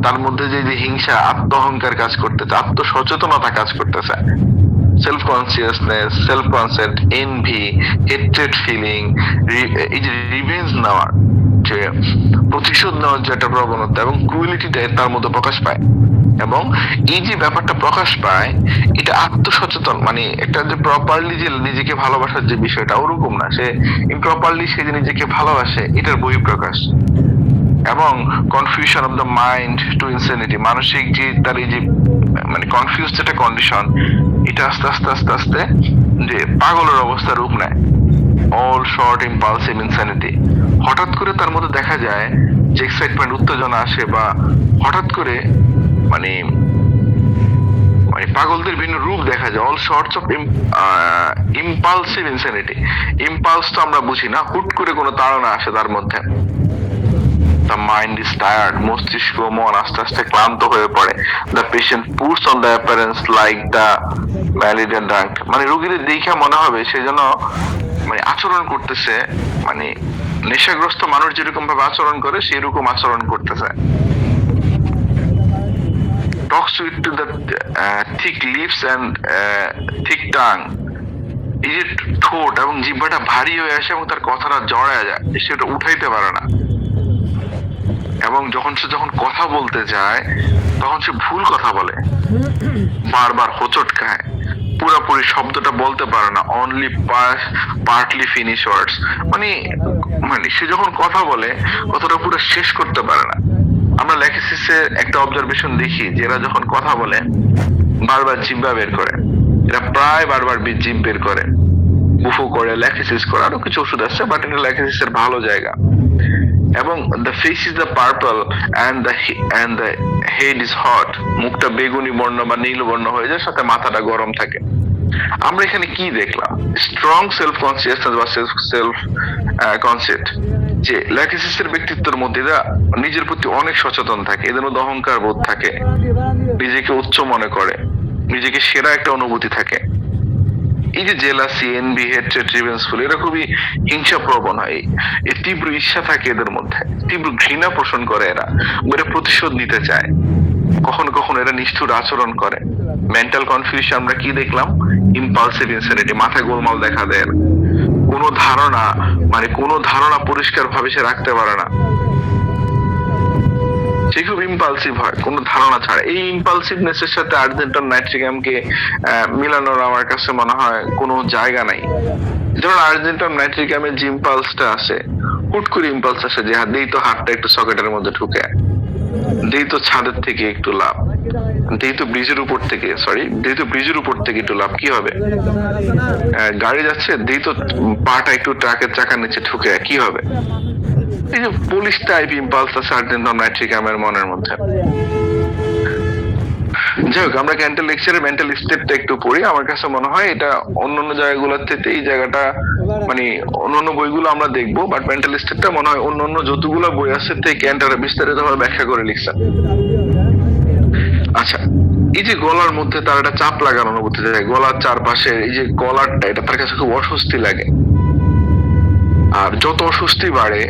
তার মধ্যে যে হিংসা, আত্ম অহংকার কাজ করতেছে, আত্মসচেতনতা কাজ করতেছে, self consciousness, self concept, envy, hatred feeling, এই যে রিভেঞ্জ নেওয়ার, যে প্রতিশোধ নেওয়ার যে একটা প্রবণতা এবং ক্রুয়েলিটিটা তার মধ্যে প্রকাশ পায়। এবং এই যে ব্যাপারটা প্রকাশ পায়, এটা আত্মসচেতন, মানে একটা যে প্রপারলি যে নিজেকে ভালোবাসার যে বিষয়টা ওরকম না, সে ইমপ্রপারলি সে যে নিজেকে ভালোবাসে এটার বহিঃপ্রকাশ। এবং confusion of the mind to insanity, মানসিক যে তার এই যে মানে কনফিউজ যেটা কন্ডিশন, এটা আস্তে আস্তে আস্তে আস্তে যে পাগলের অবস্থা রূপ নেয়। অল শর্ট ইম্পালসিভ ইনসেনিটি, হঠাৎ করে তার মধ্যে দেখা যায় যে এক্সাইটমেন্ট, উত্তেজনা আসে, বা হঠাৎ করে মানে পাগলদের ভিন্ন রূপ দেখা যায়। All sorts of impulsive insanity, impulse তো আমরা বুঝি না, হুট করে কোনো তাড়না আসে তার মধ্যে। The mind is tired, মস্তিষ্ক, মন আস্তে আস্তে ক্লান্ত হয়ে পড়ে। The patient puts on the appearance like the malady and drunk, মানে রোগীদের দেখে মনে হবে সে যেন মানে আচরণ করতেছে, মানে নেশাগ্রস্ত মানুষ যেরকম ভাবে আচরণ করে সেই রকম আচরণ করতেছে। Talks with the thick lips and thick tongue, এই যে ঠোঁট এবং জিহ্বাটা ভারী হয়ে আসে এবং তার কথাটা জড়ায় যায়, সেটা উঠাইতে পারে না। এবং যখন কথা বলতে যায় তখন সে ভুল কথা বলে, বারবার হোঁচট খায়, পুরোপুরি শব্দটা বলতে পারে না, অনলি পার্টলি ফিনিশ ওয়ার্ডস, মানে সে যখন কথা বলে কথাটা পুরো শেষ করতে পারে না। আমরা ল্যাকিসিসের একটা অবজারভেশন দেখি যে এরা যখন কথা বলে বারবার জিহ্বা বের করে, এরা প্রায় বারবার জিভ বের করে, বুফো করে, ল্যাকিসিস করে, আরো কিছু ওষুধ আছে, বাট এটা ল্যাকিসিসের ভালো জায়গা। এবং the face is the purple and the head is hot, মুখটা বেগুনি বর্ণ বা নীল বর্ণ হয়ে যায়, সাথে মাথাটা গরম থাকে। আমরা এখানে কি দেখলাম? স্ট্রং সেলফ কনসিয়াসনেস বা সেলফ কনসেপ্ট, যে ল্যাকিসিসের ব্যক্তিত্বের মধ্যে এরা নিজের প্রতি অনেক সচেতন থাকে, এদের মধ্যে অহংকার বোধ থাকে, নিজেকে উচ্চ মনে করে, নিজেকে সেরা একটা অনুভূতি থাকে। এই যে জেলাসি, এনভি, হেট্রেড, রিভেঞ্জফুল, এরা খুবই হিংসা প্রবণ হয়, এই তীব্র ঈর্ষা থাকে এদের মধ্যে, তীব্র ঘৃণা পোষণ করে এরা প্রতিশোধ নিতে চায়। কখনো কখনো এরা নিষ্ঠুর আচরণ করে। মেন্টাল কনফিউশন আমরা কি দেখলাম? ইম্পালসিভ ইনসেনিটি, মাথায় গোলমাল দেখা দেয়, কোনো ধারণা পরিষ্কার ভাবে সে রাখতে পারে না, সে খুব ইম্পালসিভ হয় কোনো ধারণা ছাড়া। এই ইম্পালসিভনেস এর সাথে আর্জেন্টাইন নাইট্রিগামকে মিলানোর আমার কাছে মনে হয় কোনো জায়গা নাই। যেমন আর্জেন্টাইন নাইট্রিগামের যে ইম্পালসটা আসে, হুট করে ইম্পালস আসে যে দেই তো হাতটা একটু সকেটের মধ্যে ঢুকে, দেই তো ছাদের থেকে একটু লাভ, দেই তো ব্রিজের উপর থেকে একটু লাভ, কি হবে? গাড়ি যাচ্ছে, দেই তো পাটা একটু ট্রাকের চাকার নিচে ঢুকে, কি হবে? এই যে পুলিশ টাইপ ইম্পালস আছে আর্জেন্টাইন নাইট্রিগামের মনের মধ্যে। যাই হোক, আমরা ক্যান্টাল লেকচারে মেন্টাল স্টেটটা একটু পড়ি। আমার কাছে মনে হয় এটা অন্যান্য জায়গাগুলোর থেকে এই জায়গাটা অন্যান্য বইগুলো আমরা দেখবো, বাট মেন্টাল স্টেটটা মনে হয় অন্যান্য যতগুলো বই আছে থেকে ক্যান্টারে বিস্তারিত ভাবে ব্যাখ্যা করে লিখছেন। আচ্ছা, এই যে গলার মধ্যে তার একটা চাপ লাগানো অনুভূতি থাকে, গলার চারপাশে এই যে গলারটা, এটা তার কাছে খুব অস্বস্তি লাগে। আর যত অস্বস্তি বাড়ে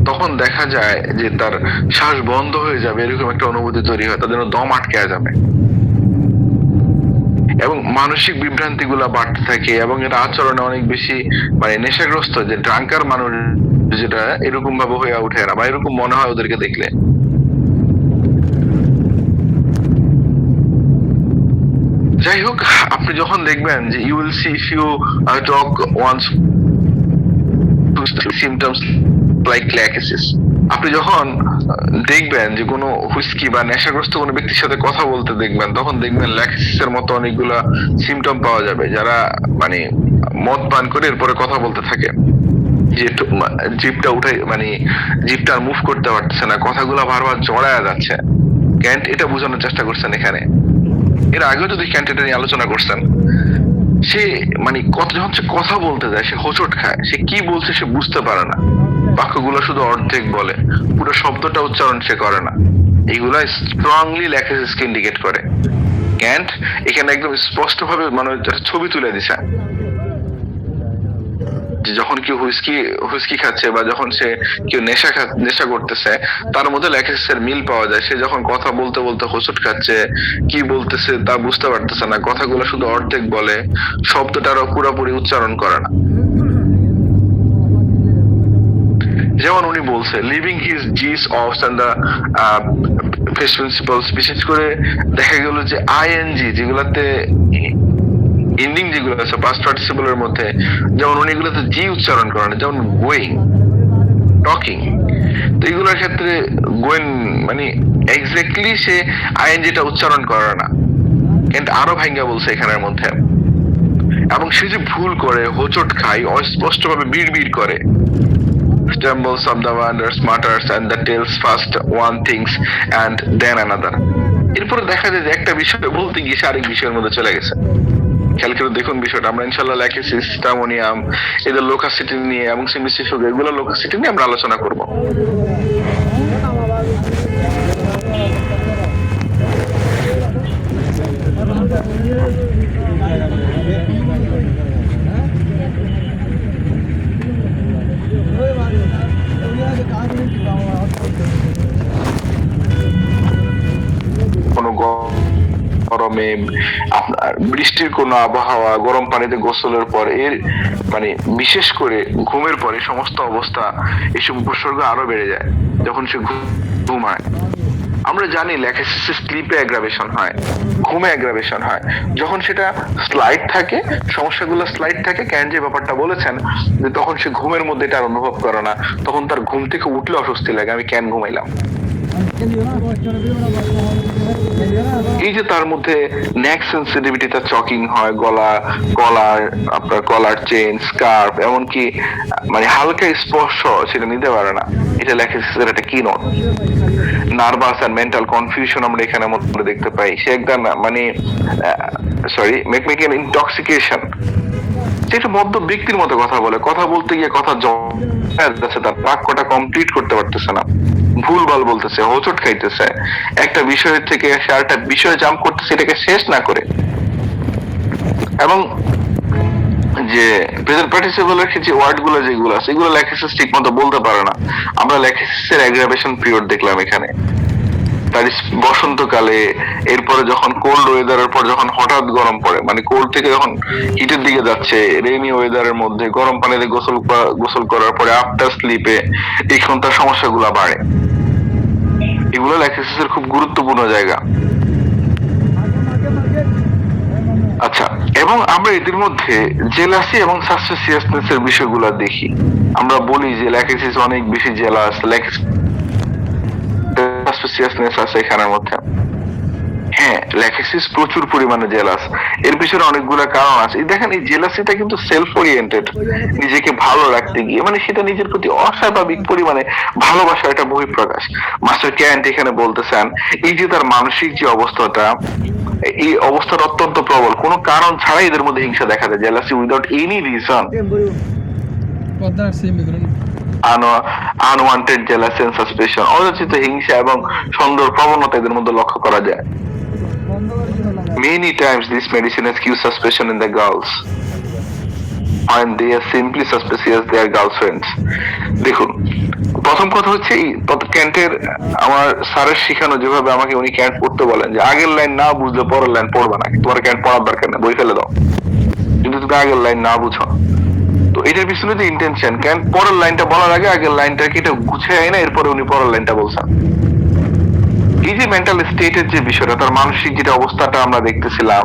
তখন দেখা যায় যে তার শ্বাস বন্ধ হয়ে যাবে, এরকম একটা অনুভূতি তৈরি হয়, তাদের দম আটকে যাবে এবং মানসিক বিভ্রান্তি গুলা বাড়তে থাকে এবং এর আচরণে অনেক বেশি নেশাগ্রস্ত, যে ড্রাঙ্কার মানুষ যেটা এরকম ভাবে হয়ে ওঠে না, বা এরকম মনে হয় ওদেরকে দেখলে। যাই হোক, আপনি যখন দেখবেন যে you will see if you talk once symptoms like lachesis, আপনি যখন দেখবেন যে কোনো হুইস্কি বা নেশাগ্রস্ত কোনো ব্যক্তির সাথে কথা বলতে দেখবেন, তখন দেখবেন ল্যাকিসিসের মতো অনেকগুলা সিমটম পাওয়া যাবে। যারা মদ পান করে এরপরে কথা বলতে থাকে, যে জিভটা উঠে জিভটা মুভ করতে পারতেছে না, কথাগুলো বারবার জড়ায়া যাচ্ছে। ক্যান্ট এটা বোঝানোর চেষ্টা করছেন এখানে। এর আগেও যদি ক্যান্ট এটা নিয়ে আলোচনা করছেন, সে যখন সে কথা বলতে যায় সে হোঁচট খায়, সে কি বলছে সে বুঝতে পারে না, বাক্যগুলো শুধু অর্ধেক বলে, পুরো শব্দটা উচ্চারণ সে করে না। এইগুলা স্ট্রংলি ল্যাকিসিসকে ইন্ডিকেট করে। ক্যান্ট এখানে একদম স্পষ্ট ভাবে ছবি তুলে দিছে যে যখন কেউ হুইস্কি খাচ্ছে বা যখন সে কেউ নেশা করতেছে, তার মধ্যে ল্যাকিসিসের মিল পাওয়া যায়। সে যখন কথা বলতে বলতে হোঁচট খাচ্ছে, কি বলতেছে তা বুঝতে পারতেছে না, কথাগুলো শুধু অর্ধেক বলে, শব্দটারও পুরোপুরি উচ্চারণ করে না। যেমন উনি বলছে লিভিং হিজ জিস অফস এন্ড দ্য ফেস প্রিন্সিপালস, বিশেষ করে দেখা গেল যে আইএনজি যেগুলাতে এন্ডিং যেগুলো আছে পাস্ট পার্টিসিপলের মধ্যে, যেমন উনি এগুলোতে জি উচ্চারণ করেন, যেমন গোয়িং, টকিং। তো এগুলোর ক্ষেত্রে গোয়েন এক্স্যাক্টলি সে আইএনজিটা উচ্চারণ করে না, কিন্তু আরো ভাঙ্গা বলছে এখানের মধ্যে। এবং সে যে ভুল করে, হোঁচট খায়, অস্পষ্ট ভাবে বিড়বিড় করে, stumbles of the wonders mutters and the tells first one things and then another। এরপরে দেখা যায় যে একটা বিষয় বলতে গিয়ে সে আরেক বিষয়ের মধ্যে চলে গেছে। খেয়াল করে দেখুন বিষয়টা। আমরা ইনশাআল্লাহ ল্যাকিসিস, স্টামোনিয়াম, এদের লোকাসিটি নিয়ে এবং সিমিসিস, এগুলো লোকাসিটি নিয়ে আমরা আলোচনা করব। কোনো গরমে আপনার বৃষ্টির কোনো আবহাওয়া, গরম পানিতে গোসলের পর, এর বিশেষ করে ঘুমের পরে সমস্ত অবস্থা, এইসব উপসর্গ আরো বেড়ে যায় যখন সে ঘুমায়। আমরা জানি ল্যাকিসিস স্লিপে অ্যাগ্রাভেশন হয়, ঘুমে অ্যাগ্রাভেশন হয়। যখন সেটা স্লাইড থাকে, সমস্যাগুলো স্লাইড থাকে, ক্যান যে ব্যাপারটা বলেছেন যে তখন সে ঘুমের মধ্যে এটা অনুভব করে না, তখন তার ঘুম থেকে উঠলে অস্বস্তি লাগে, আমি কেন ঘুমাইলাম। এই এই যে তার মধ্যে নেক সেন্সিটিভিটিটা চকিং হয়, আপনার কলার চেইন, স্কার্ফ, এমনকি মানে হালকা স্পর্শ সেটা নিতে পারে না, এটা ল্যাকিসিসের একটা কি নোট। নার্ভাস আর মেন্টাল কনফিউশন আমরা এখানে মধ্যে দেখতে পাই। সে একটা মানে মেকানিক্যাল ইনটক্সিকেশন, সে একটা মদ্য ব্যক্তির মতো কথা বলে, কথা বলতে গিয়ে কথা যাচ্ছে, তার বাক্যটা কমপ্লিট করতে পারতেছে না, ভুলভাল বলতেছে, হোঁচট খাইতেছে, একটা বিষয় থেকে সে আরেকটা বিষয় জাম্প করতেছে এটাকে শেষ না করে। এবং যে প্রেজেন্ট পার্টিসিপলের যে ওয়ার্ড গুলো যেগুলো আছে এগুলো ল্যাকিসিস ঠিক মতো বলতে পারে না। আমরা ল্যাকিসিসের অ্যাগ্রাভেশন পিরিয়ড দেখলাম এখানে, তার বসন্তকালে, এরপরে যখন কোল্ড ওয়েদারের পর যখন হঠাৎ গরম পড়ে, মানে কোল্ড থেকে যখন হিটের দিকে যাচ্ছে, রেইনি ওয়েদারের মধ্যে গরম পানিতে গোসল করার পরে আফটার স্লিপে এখন তার সমস্যাগুলো বাড়ে। এগুলো ল্যাকিসিসের খুব গুরুত্বপূর্ণ জায়গা। আচ্ছা, এবং আমরা এদের মধ্যে জেলাসি এবং সাসপিসিয়াসনেস এর বিষয়গুলো দেখি। আমরা বলি যে ল্যাকিসিস অনেক বেশি জেলাস, সাসপিসিয়াসনেস আছে এখানের মধ্যে। হ্যাঁ, ল্যাকিসিস প্রচুর পরিমাণে জেলাস, এর পিছনে অনেকগুলো কারণ আছে। এই দেখেন, এই জেলাসিটা কিন্তু সেলফ ওরিয়েন্টেড, নিজেকে ভালো রাখতে গিয়ে, মানে সেটা নিজের প্রতি অস্বাভাবিক পরিমাণে ভালোবাসা, এটা বহিঃপ্রকাশ। মাস্টার ক্যান্ট এখানে বলতেছেন এই যে তার মানসিক যে অবস্থাটা, এই অবস্থাটা অত্যন্ত প্রবল, কোনো কারণ ছাড়াই এদের মধ্যে হিংসা দেখা যায়, jealousy without any reason, unwanted jealousy and suspicion, অযাচিত হিংসা এবং সন্দেহ প্রবণতা এদের মধ্যে লক্ষ্য করা যায়। Many times this medicine has gives suspicion in the girls when they are simply suspicious their girlfriends. দেখুন, প্রথম কথা হচ্ছে ক্যান্টের, আমার স্যারের শিখানো যেভাবে আমাকে উনি ক্যান্ট পড়তে বলেন যে আগের লাইন না বুঝলে পরের লাইন পড়বা না, তোমার ক্যান্ট পড়ার দরকার নেই, বই ফেলে দাও যদি তুমি আগের লাইন না বুঝো। তো এটার পিছনে যে ইন্টেনশন, ক্যান্ট পরের লাইনটা বলার আগে আগের লাইনটাকে এটা গুছিয়ে আয় না, এরপরে উনি পরের লাইনটা বলছেন। এই যে মেন্টাল স্টেটের যে বিষয়টা, তার মানসিক যেটা অবস্থাটা আমরা দেখতেছিলাম,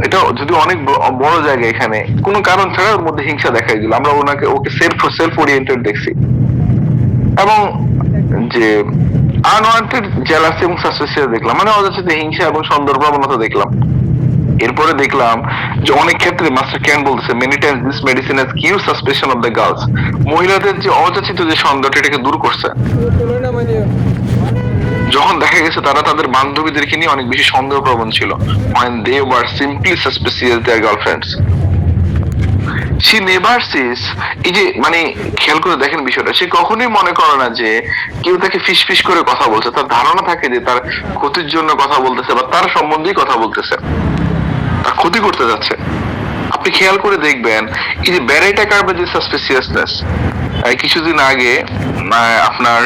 এটা যদি অনেক বড় জায়গা, এখানে কোনো কারণ ছাড়া ওর মধ্যে হিংসা দেখাই দিল, আমরা ওকে সেলফ ওরিয়েন্টেড দেখছি। এবং যে আনওয়ান্টেড জেলাসি এবং সাসপিসিয়াস দেখলাম, মানে অযাচিত হিংসা এবং সন্দেহ প্রবণতা দেখলাম। এরপরে দেখলাম যে অনেক ক্ষেত্রে মাস্টার ক্যান বলতেছে many times this medicine has cue suspicion of the girls, মহিলাদের যে অযাচিত যে সন্দেহটা এটাকে দূর করছে। যখন দেখা গেছে তারা তাদের বান্ধবীদেরকে নিয়ে অনেক বেশি সন্দেহপ্রবণ ছিল, when they were simply suspicious their girlfriends. She never says, এই যে মানে খেয়াল করে দেখেন বিষয়টা, সে কখনোই মনে করে না যে কেউ তাকে ফিসফিস করে কথা বলছে, তার ধারণা থাকে যে তার ক্ষতির জন্য কথা বলতেছে বা তার সম্বন্ধেই কথা বলতেছে, তার ক্ষতি করতে যাচ্ছে। আপনি খেয়াল করে দেখবেন এই যে ব্যারাইটা কার্ভের যে সাসপিসিয়াসনেস, কিছুদিন আগে আপনার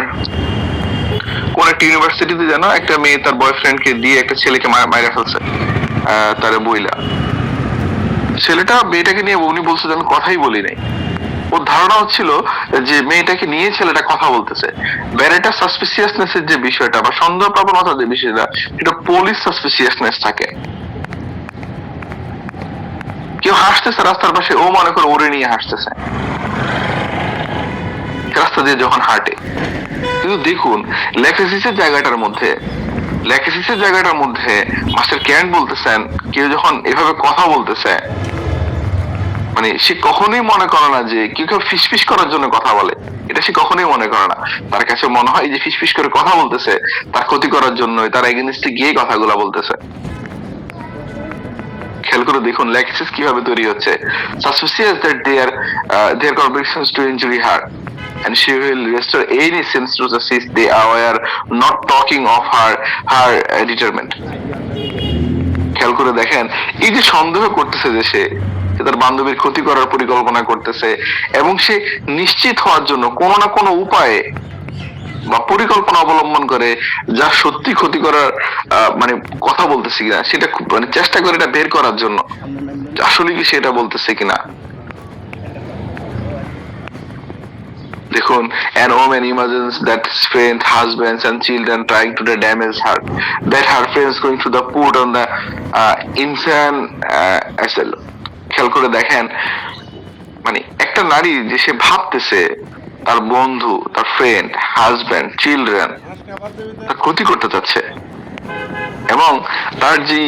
কোন একটা ইউনিভার্সিটিতে যেন একটা মেয়ে তার বয়ফ্রেন্ডকে দিয়ে একটা ছেলেকে মাইরা ফেলছে, তারে বইলা। ছেলেটা মেয়েটাকে নিয়ে, উনি বলছে যে আমি কথাই বলি নাই, ওর ধারণা হচ্ছিল যে মেয়েটাকে নিয়ে ছেলেটা কথা বলতেছে। ব্যারেটা সাসপিসিয়াসনেস এর যে বিষয়টা বা সন্দেহ প্রবণতার যে বিষয়টা, এটা পুলিশ সাসপিসিয়াসনেস থাকে। কেউ হাসতেছে রাস্তার পাশে, ও মনে করে ওরে নিয়ে হাসতেছে রাস্তা দিয়ে যখন হাঁটে। কিন্তু দেখুন ল্যাকিসিসের জায়গাটার মধ্যে মাস্টার ক্যান্ট বলতেছেন কেউ যখন এভাবে কথা বলতেছে, মানে সে কখনোই মনে করে না যে কেউ ফিসফিস করার জন্য কথা বলে, এটা সে কখনোই মনে করে না। তার কাছে মনে হয় যে ফিসফিস করে কথা বলতেছে তার ক্ষতি করার জন্য, তার এগেইনস্টে গিয়ে কথাগুলো বলতেছে। খেয়াল করে দেখুন ল্যাকিসিস কিভাবে তৈরি হচ্ছে। Suspicious that their convictions to injury her, and she will restore any sense to the sense they are not talking of her determined. খেয়াল করে দেখেন এই যে সন্দেহ করতেছে যে সে তার বান্ধবীর ক্ষতি করার পরিকল্পনা করতেছে, এবং সে নিশ্চিত হওয়ার জন্য কোনো না কোনো উপায়ে বা পরিকল্পনা অবলম্বন করে যা সত্যি ক্ষতি করার মানে কথা বলতেছে কিনা সেটা মানে চেষ্টা করে এটা বের করার জন্য আসলে কি সেটা বলতেছে কিনা। দেখুন, an woman imagines that friends, husbands and children trying to damage her, that her friends going to the put on the insane asylum. খেয়াল করে দেখেন মানে একটা নারী যে সে ভাবতেছে তার বন্ধু, তার ফ্রেন্ড, হাজব্যান্ড, চিলড্রেন তার ক্ষতি করতে চাচ্ছে, এবং তার যে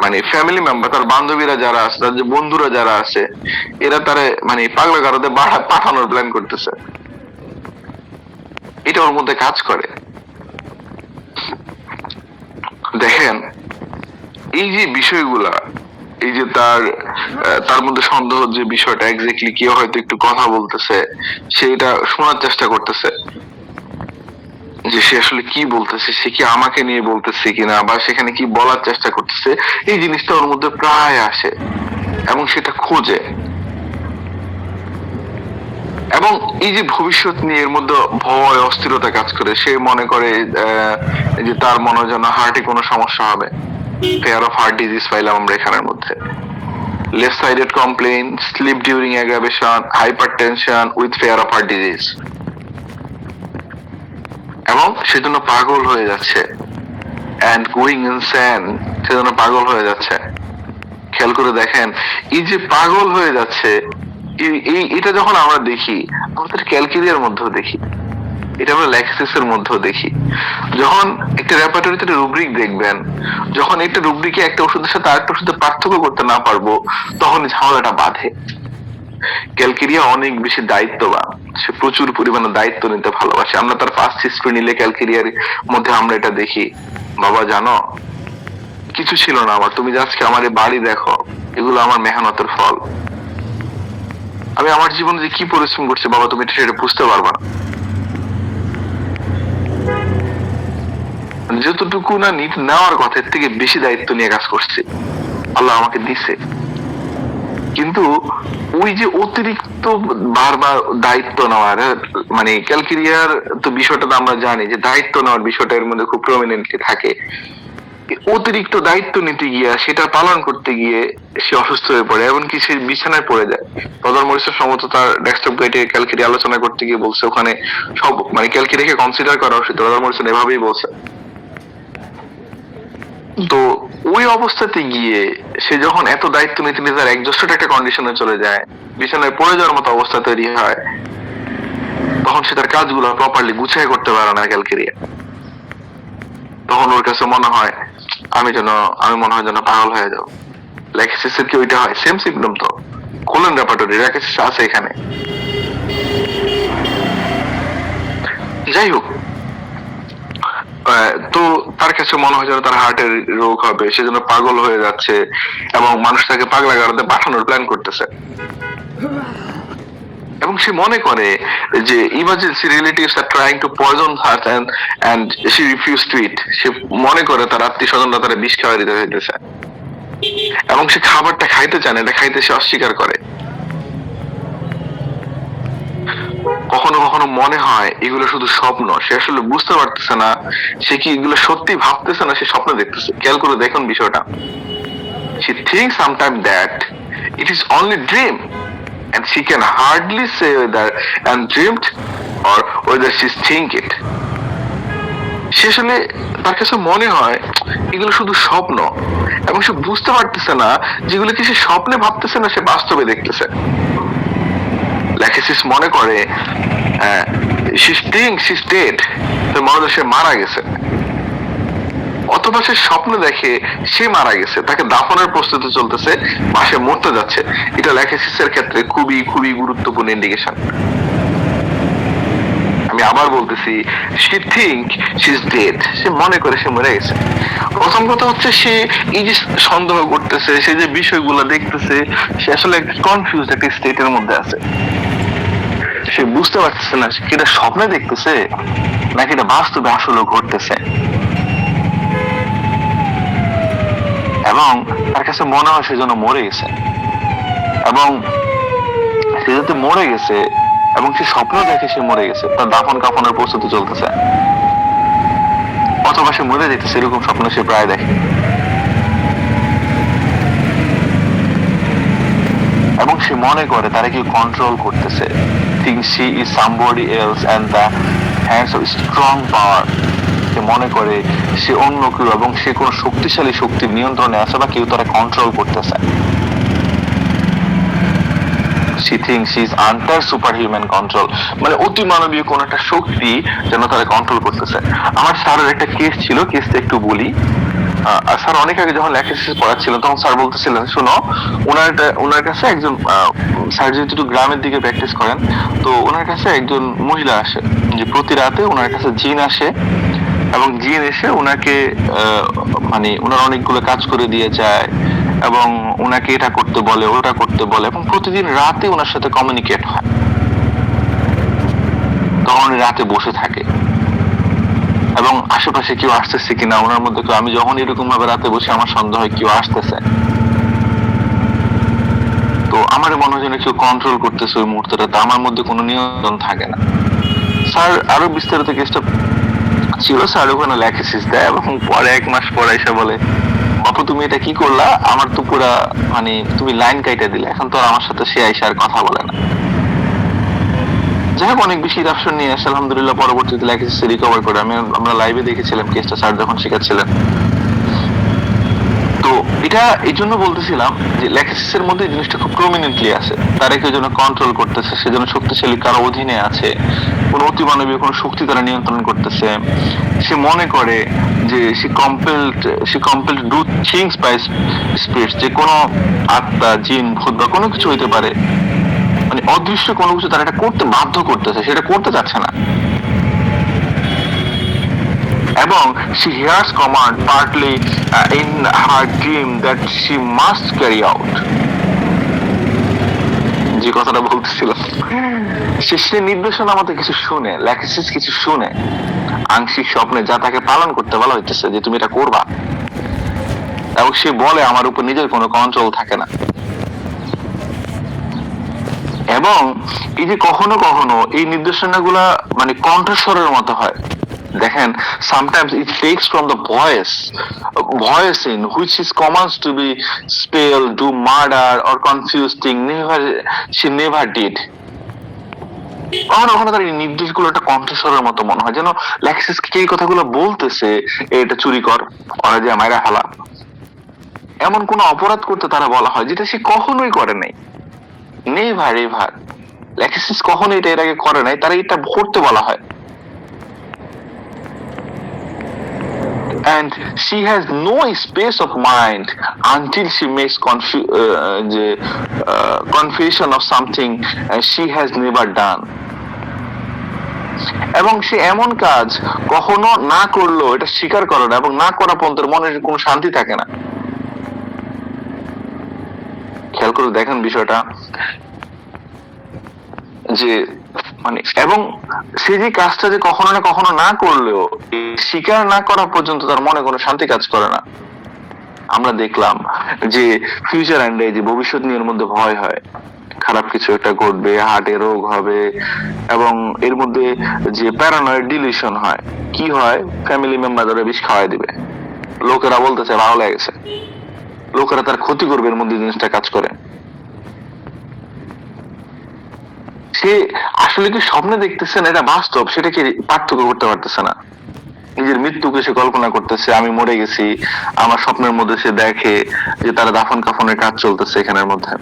মানে ফ্যামিলি মেম্বার, তার বান্ধবীরা যারা আছে, তার যে বন্ধুরা যারা আছে, এরা তারে মানে পাগলা গারদে পাঠানোর প্ল্যান করতেছে। এটা ওর মধ্যে কাজ করে। দেখেন এই যে বিষয়গুলা, এই যে তার মধ্যে সন্দেহ যে বিষয়টা, এক্স্যাক্টলি কেউ হয়তো একটু কথা বলতেছে, সেটা শোনার চেষ্টা করতেছে যে সে আসলে কি বলতেছে, সে কি আমাকে নিয়ে বলতেছে কিনা, বা সেখানে কি বলার চেষ্টা করতেছে, এই জিনিসটা ওর মধ্যে প্রায় আসে এবং সেটা খোঁজে। এবং এই যে ভবিষ্যৎ নিয়ে এর মধ্যে ভয় অস্থিরতা কাজ করে, সে মনে করে যে তার মনে হয় যেন হার্টে কোনো সমস্যা হবে। ফেয়ার অফ হার্ট ডিজিজ পাইলাম আমরা এখানের মধ্যে। Left sided complain, sleep during aggravation, hypertension with fear of heart disease. এবং সেজন্য পাগল হয়ে যাচ্ছে, অ্যান্ড গোয়িং ইনসেন, সেজন্য পাগল হয়ে যাচ্ছে। খেয়াল করে দেখেন, এই যে পাগল হয়ে যাচ্ছে, এটা যখন আমরা দেখি, আমাদের ক্যালকেরিয়ার মধ্যেও দেখি, এটা আমরা ল্যাক্সিসের মধ্যেও দেখি। যখন একটা রেপার্টরিতে রুব্রিক দেখবেন, যখন একটা রুব্রিকে একটা ওষুধের সাথে আরেকটা ওষুধের পার্থক্য করতে না পারবো, তখন ঝামেলাটা বাধে। ক্যালকেরিয়া অনেক বেশি দায়িত্ববান, সে প্রচুর পরিমাণে দায়িত্ব নিতে ভালোবাসে। আমরা তার পাস্ট হিস্ট্রি নিলে ক্যালকেরিয়ার মধ্যে আমরা এটা দেখি, বাবা জানো কিছু ছিল না আমার, তুমি আজকে আমার এই বাড়ি দেখো, এগুলো আমার মেহনতের ফল। আমি আমার জীবনে যে কি পরিশ্রম করছি বাবা, তুমি সেটা বুঝতে পারবা না। যতটুকু না নেওয়ার কথা, এর থেকে বেশি দায়িত্ব নিয়ে কাজ করছি, আল্লাহ আমাকে দিছে। কিন্তু ওই যে অতিরিক্ত বারবার দায়িত্ব নেওয়ার, মানে ক্যালকেরিয়ার তো বিষয়টা তো আমরা জানি যে দায়িত্ব নেওয়ার বিষয়টা এর মধ্যে খুব প্রমিনেন্টলি থাকে। অতিরিক্ত দায়িত্ব নিতে গিয়া, সেটা পালন করতে গিয়ে সে অসুস্থ হয়ে পড়ে, এমনকি সে বিছানায় পড়ে যায়। প্রধান মরিসের সম্মত তার ডেস্কটপ গাইডে ক্যালকেরি আলোচনা করতে গিয়ে বলছে, ওখানে সব মানে ক্যালকেরিকে কনসিডার করা উচিত, প্রধান মরিসন এভাবেই বলছে। তো ওই অবস্থাতে গিয়ে সে যখন এত দায়িত্ব নিতে নিতে তার একজস্টেড একটা কন্ডিশনে চলে যায়, বিছানায় পড়ে যাওয়ার মতো অবস্থা তৈরি হয়, তখন সে তার কাজগুলো প্রপারলি গুছিয়ে করতে পারে না ক্যালকেরিয়া। তখন ওর কাছে মনে হয় আমি মনে হয় যেন পাগল হয়ে যাও। ল্যাকিসিসের কি ওইটা হয়? সেম সিম্পটম তো, কোলন রেপার্টরি ল্যাকিসিস আছে এখানে। যাই হোক, তো তার কাছে মনে হয় যেন তার হার্টের রোগ হবে, সেজন্য পাগল হয়ে যাচ্ছে এবং মানুষ তাকে পাগলা গারদে পাঠানোর প্ল্যান করতেছে। এবং সে মনে করে যে emergency relatives are trying to poison her and she refuse to eat. সে মনে করে তার আত্মীয় স্বজনরা তারা বিষ খাওয়া দিতে হইতেছে এবং সে খাবারটা খাইতে চায় না, এটা খাইতে সে অস্বীকার করে। কখনো কখনো মনে হয় এগুলো শুধু স্বপ্ন, সে আসলে বুঝতে পারতেছে না সে কি এগুলো সত্যি ভাবতেছে না সে স্বপ্ন দেখতেছে। খেয়াল করে দেখুন বিষয়টা, she thinks sometimes that it is only dream and she can hardly say whether and dreamed or whether she's think it. সে আসলে তার কাছে মনে হয় এগুলো শুধু স্বপ্ন এবং সে বুঝতে পারতেছে না যেগুলো কি সে স্বপ্নে ভাবতেছে না সে বাস্তবে দেখতেছে। ল্যাকিসিস মনে করে she thinks she's dead, তার মনে হয় সে মারা গেছে, অথবা সে স্বপ্ন দেখে সে মারা গেছে, তাকে দাফনের প্রস্তুতি চলতেছে বা সে মরতে যাচ্ছে। এটা ল্যাকিসিসের ক্ষেত্রে খুবই খুবই গুরুত্বপূর্ণ ইন্ডিকেশন। আমি আবার বলতেছি, she think she's dead, সে মনে করে সে মরে গেছে। প্রথম কথা হচ্ছে সে এই যে সন্দেহ করতেছে, সে যে বিষয়গুলো দেখতেছে, সে আসলে একটা কনফিউজ একটা স্টেটের মধ্যে আছে। সে বুঝতে পারতেছে না কি এটা স্বপ্নে দেখতেছে নাকি এটা বাস্তবে আসলে ঘটতেছে। এবং তার কাছে মনে হয় সে যেন মরে গেছে, এবং সে যাতে মরে গেছে এবং সে স্বপ্ন দেখে সে মরে গেছে, তার দাফন কাফনের প্রস্তুতি চলতেছে, অথবা সে মরে যেতেছে, এরকম স্বপ্ন সে প্রায় দেখে। এবং সে মনে করে তারা কি কন্ট্রোল করতেছে, think she is somebody else and the hands of strong power। সে মনে করে সে অন্য কেউ এবং সে কোন শক্তিশালী শক্তির নিয়ন্ত্রণে আছে বা কেউ তারা কন্ট্রোল করতেছে। she thinks she is under superhuman control, মানে অতি মানবীয় কোন একটা শক্তি যেন তারা কন্ট্রোল করতেছে। আমার স্যারের একটা কেস ছিল, কেসটা একটু বলি। স্যার অনেক আগে যখন ল্যাকসিস পড়াচ্ছিলেন তখন স্যার বলতেছিলেন, শোনো, ওনার কাছে একজন স্যার যেহেতু একটু গ্রামের দিকে প্র্যাকটিস করেন, তো ওনার কাছে একজন মহিলা আসে, যে প্রতি রাতে ওনার কাছে জিন আসে এবং জিন এসে ওনাকে মানে ওনার অনেকগুলো কাজ করে দিয়ে যায় এবং ওনাকে এটা করতে বলে ওটা করতে বলে এবং প্রতিদিন রাতে ওনার সাথে কমিউনিকেট হয়। তখন উনি রাতে বসে থাকে এবং আশেপাশে কেউ আসতেছে কিনা ওনার মধ্যে কেউ, আমি যখন এরকম ভাবে রাতে বসে আমার সন্দেহ হয় কেউ আসতেছে, তো আমার মনে হয় যেন কেউ কন্ট্রোল করতেছে ওই মুহূর্তটা, তো আমার মধ্যে কোনো নিয়ন্ত্রণ থাকে না। স্যার আরো বিস্তারিত কেসটা ছিল, স্যার ওখানে ল্যাকেসিস দেয় এবং পরে 1 মাস পরে এসে বলে, বাপু তুমি এটা কি করলা, আমার তো পুরা মানে তুমি লাইন কাইটা দিলে, এখন তো আর আমার সাথে সে আইসা আর কথা বলে না। যাই হোক, অনেক বেশি ইরাপশন নিয়ে আসে, আলহামদুলিল্লাহ পরবর্তীতে ল্যাকেসিস রিকভার করে। আমরা লাইভে দেখেছিলাম কেসটা, স্যার যখন শেখাচ্ছিলেন। তো এটা এই জন্য বলতেছিলাম যে ল্যাকেসিসের মধ্যে এই জিনিসটা খুব প্রমিনেন্টলি আছে, তারা কেউ যেন কন্ট্রোল করতেছে, সে যেন শক্তিশালী কারো অধীনে আছে, কোন অতিমানবীয় কোন শক্তি তারা নিয়ন্ত্রণ করতেছে। সে মনে করে যে সে compelled do things by spirits, যে কোনো আত্মা, জিন, ভূত বা কোনো কিছু হইতে পারে, মানে অদৃশ্য কোনো কিছু তারা এটা করতে বাধ্য করতেছে, সেটা করতে চাচ্ছে না। এবং she hears command partly in her dream that she must carry out, যে কথাটা বলতেছিলাম, সে নির্দেশনা মতো কিছু শুনে, ল্যাকেসিস কিছু শুনে আংশিক স্বপ্নে, যা তাকে পালন করতে বলা হইতেছে যে তুমি এটা করবা, এবং সে বলে আমার উপর নিজের কোনো কন্ট্রোল থাকে না। এবং এই যে কখনো কখনো এই নির্দেশনাগুলা মানে কণ্ঠস্বরের মতো হয়, দেখেন, sometimes it takes from the voice in which is commands to be spell, do murder or confuse thing, she never did। কখনো কখনো তার এই নির্দেশগুলো একটা কণ্ঠস্বরের মতো মনে হয়, যেন ল্যাক্সিসকে এই কথাগুলো বলতেছে, এটা চুরি কর, ওরা যে মাইরা হালা, এমন কোন অপরাধ করতে তারা বলা হয় যেটা সে কখনোই করে নাই। নেভার এভার, ল্যাক্সিস কখনো এটা এর আগে করে নাই, তারা এটা করতে বলা হয়। And she has no space of mind until she makes confession of something she has never done। এবং সে এমন কাজ কখনো না করলো এটা স্বীকার করে না, এবং না করা পর্যন্ত মনের কোনো শান্তি থাকে না। খেয়াল করে দেখেন বিষয়টা, যে মানে এবং সে যে কাজটা যে কখনো না কখনো না করলেও স্বীকার না করা পর্যন্ত তার মনে কোনো শান্তি কাজ করে না। আমরা দেখলাম যে ফিউচার অ্যান্ড যে ভবিষ্যৎ নিয়ে এর মধ্যে ভয় হয়, খারাপ কিছু একটা ঘটবে, হার্টে রোগ হবে, এবং এর মধ্যে যে প্যারানয়েড ডিলিউশন হয়, কি হয়, ফ্যামিলি মেম্বাররা বিষ খাওয়াই দিবে, লোকেরা বলতেছে ভালো লেগেছে, লোকেরা তার ক্ষতি করবে, এর মধ্যে জিনিসটা কাজ করে। সে আসলে কি স্বপ্নে দেখতেছে না এটা বাস্তব, সেটাকে পার্থক্য করতে পারতেছে না। নিজের মৃত্যুকে সে কল্পনা করতেছে, আমি মরে গেছি, আমার স্বপ্নের মধ্যে সে দেখে যে তারা দাফন কাফনের কাজ চলতেছে এখানের মধ্যে।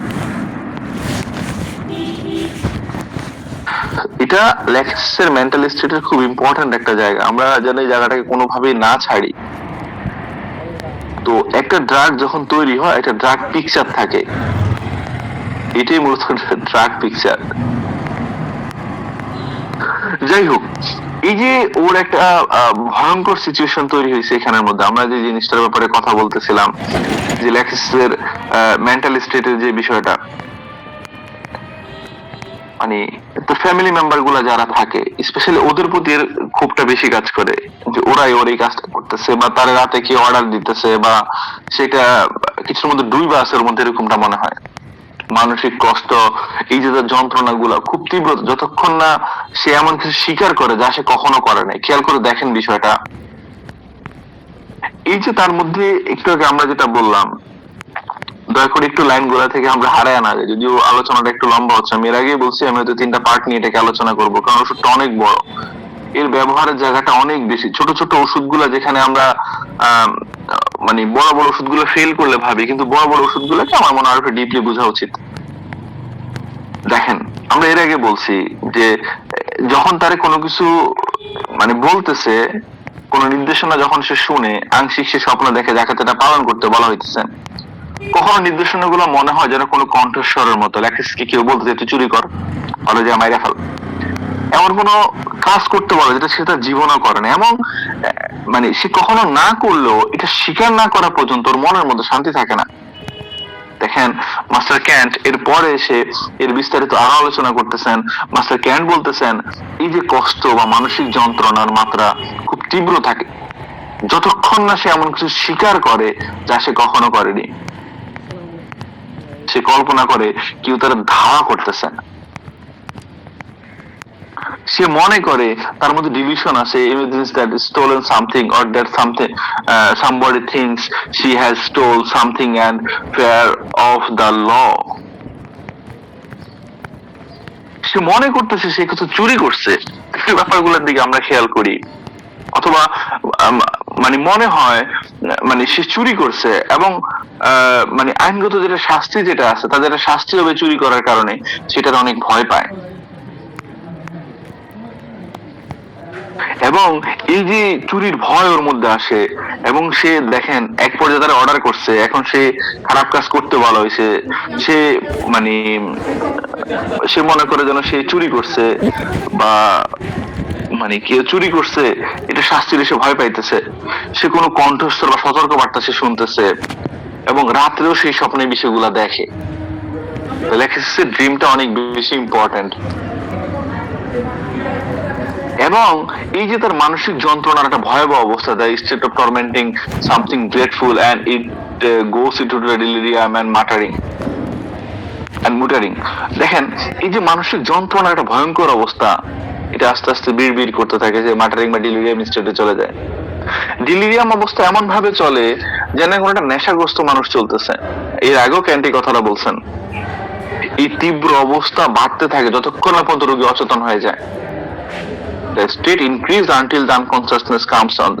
এটা ল্যাক্সিসের মেন্টাল স্টেটের খুব ইম্পর্টেন্ট একটা জায়গা, আমরা যেন এই জায়গাটাকে কোনোভাবেই না ছাড়ি। তো একটা ড্রাগ যখন তৈরি হয়, একটা ড্রাগ পিকচার থাকে, এটাই মূলত ড্রাগ পিকচার। যাই হোক, এই যে ওর একটা ভয়ঙ্কর সিচুয়েশন তৈরি হয়েছে এখানের মধ্যে, আমরা যে জিনিসটার ব্যাপারে কথা বলতেছিলাম, যে ল্যাক্সিসের মেন্টাল স্টেটের যে বিষয়টা, মানে তো ফ্যামিলি মেম্বার গুলা যারা থাকে, স্পেশালি ওদের প্রতি এর ক্ষোভটা বেশি কাজ করে, যে ওরাই ওর এই কাজটা করতেছে, বা তার রাতে কি অর্ডার দিতেছে, বা সেটা কিছুর মধ্যে ডুইবা আছে ওর মধ্যে, এরকমটা মনে হয়। মানসিক কষ্ট, এই যে যন্ত্রণা গুলা খুব তীব্র, যতক্ষণ না সে এমন কিছু স্বীকার করে যা সে কখনো করে নাই। খেয়াল করে দেখেন বিষয়টা, এই যে তার মধ্যে একটু আগে আমরা যেটা বললাম, দয়া করে একটু লাইন গুলা থেকে আমরা হারায় না যাই, যদিও আলোচনাটা একটু লম্বা হচ্ছে। আমি এর আগেই বলছি আমি হয়তো 3টা পার্ট নিয়ে এটাকে আলোচনা করবো, কারণ ওষুধটা অনেক বড়, এর ব্যবহারের জায়গাটা অনেক বেশি। ছোট ছোট ওষুধগুলা যেখানে আমরা মানে বড় বড় ওষুধগুলো ফেল করলে ভাবি, কিন্তু বড় বড় ওষুধগুলোকে আমার মনে হয় আরো ডিপলি বোঝা উচিত। দেখেন আমরা এর আগে বলছি যে যখন তারে কোনো কিছু মানে বলতেছে, কোন নির্দেশনা যখন সে শুনে, আংশিক সে স্বপ্ন দেখে যাকে সেটা পালন করতে বলা হইতেছে, কখনো নির্দেশনাগুলো মনে হয় যেন কোনো কণ্ঠস্বরের মতো, ল্যাক্সিসকে কেউ বলতে তুই চুরি কর, বলে যে মাইরা ফেল, এমন কোনো কাজ করতে বলে যেটা সে তার জীবনও করে না। এবং মানে সে কখনো না করলেও এটা স্বীকার না করা পর্যন্ত ওর মনের মধ্যে শান্তি থাকে না। দেখেন মাস্টার ক্যান্ট এর পরে এসে এর বিস্তারিত আরো আলোচনা করতেছেন। মাস্টার ক্যান্ট বলতেছেন এই যে কষ্ট বা মানসিক যন্ত্রণার মাত্রা খুব তীব্র থাকে যতক্ষণ না সে এমন কিছু স্বীকার করে যা সে কখনো করেনি। সে কল্পনা করে কেউ তার ধাওয়া করতেছে, সে মনে করে তার মধ্যে ডিভিশন আছে, imagines that stolen something or that something somebody thinks she has stole something and fear of the law। সে মনে করতেছে সে কিছু চুরি করছে, এই ব্যাপারগুলোর দিকে আমরা খেয়াল করি। অথবা মানে মনে হয় মানে সে চুরি করছে এবং মানে আইনগত যেটা শাস্তি যেটা আছে তাদের শাস্তি হবে চুরি করার কারণে, সেটার অনেক ভয় পায়। এবং এই যে চুরির ভয় ওর মধ্যে আসে, এবং সে দেখেন এক পর্যায়ে তারা অর্ডার করছে, এখন সে খারাপ কাজ করতে বলা হয়েছে, সে মানে সে মনে করে যেন সে চুরি করছে বা মানে কেউ চুরি করছে, এটা শাস্তির এসে ভয় পাইতেছে। সে কোনো কণ্ঠস্বর বা সতর্ক বার্তা সে শুনতেছে এবং রাত্রেও সেই স্বপ্নে বিষয়গুলা দেখে। লেখেছে ড্রিমটা অনেক বেশি ইম্পর্টেন্ট। এবং এই যে তার মানসিক যন্ত্রণার একটা ভয়াবহ অবস্থা, the state of tormenting something grateful and it goes into the delirium and muttering. দেখেন এই যে মানসিক যন্ত্রণার একটা ভয়ঙ্কর অবস্থা, এটা আস্তে আস্তে বিড় করতে থাকে, যে মাটারিং বা ডিলিরিয়াম স্টেটে চলে যায়। ডিলিরিয়াম অবস্থা এমন ভাবে চলে যেন কোনো একটা নেশাগ্রস্ত মানুষ চলতেছে। এর আগেও ক্যান্টি কথাটা বলছেন। এই তীব্র অবস্থা বাড়তে থাকে যতক্ষণ না পর্যন্ত রোগী অচেতন হয়ে যায়। The state increased until the unconsciousness comes on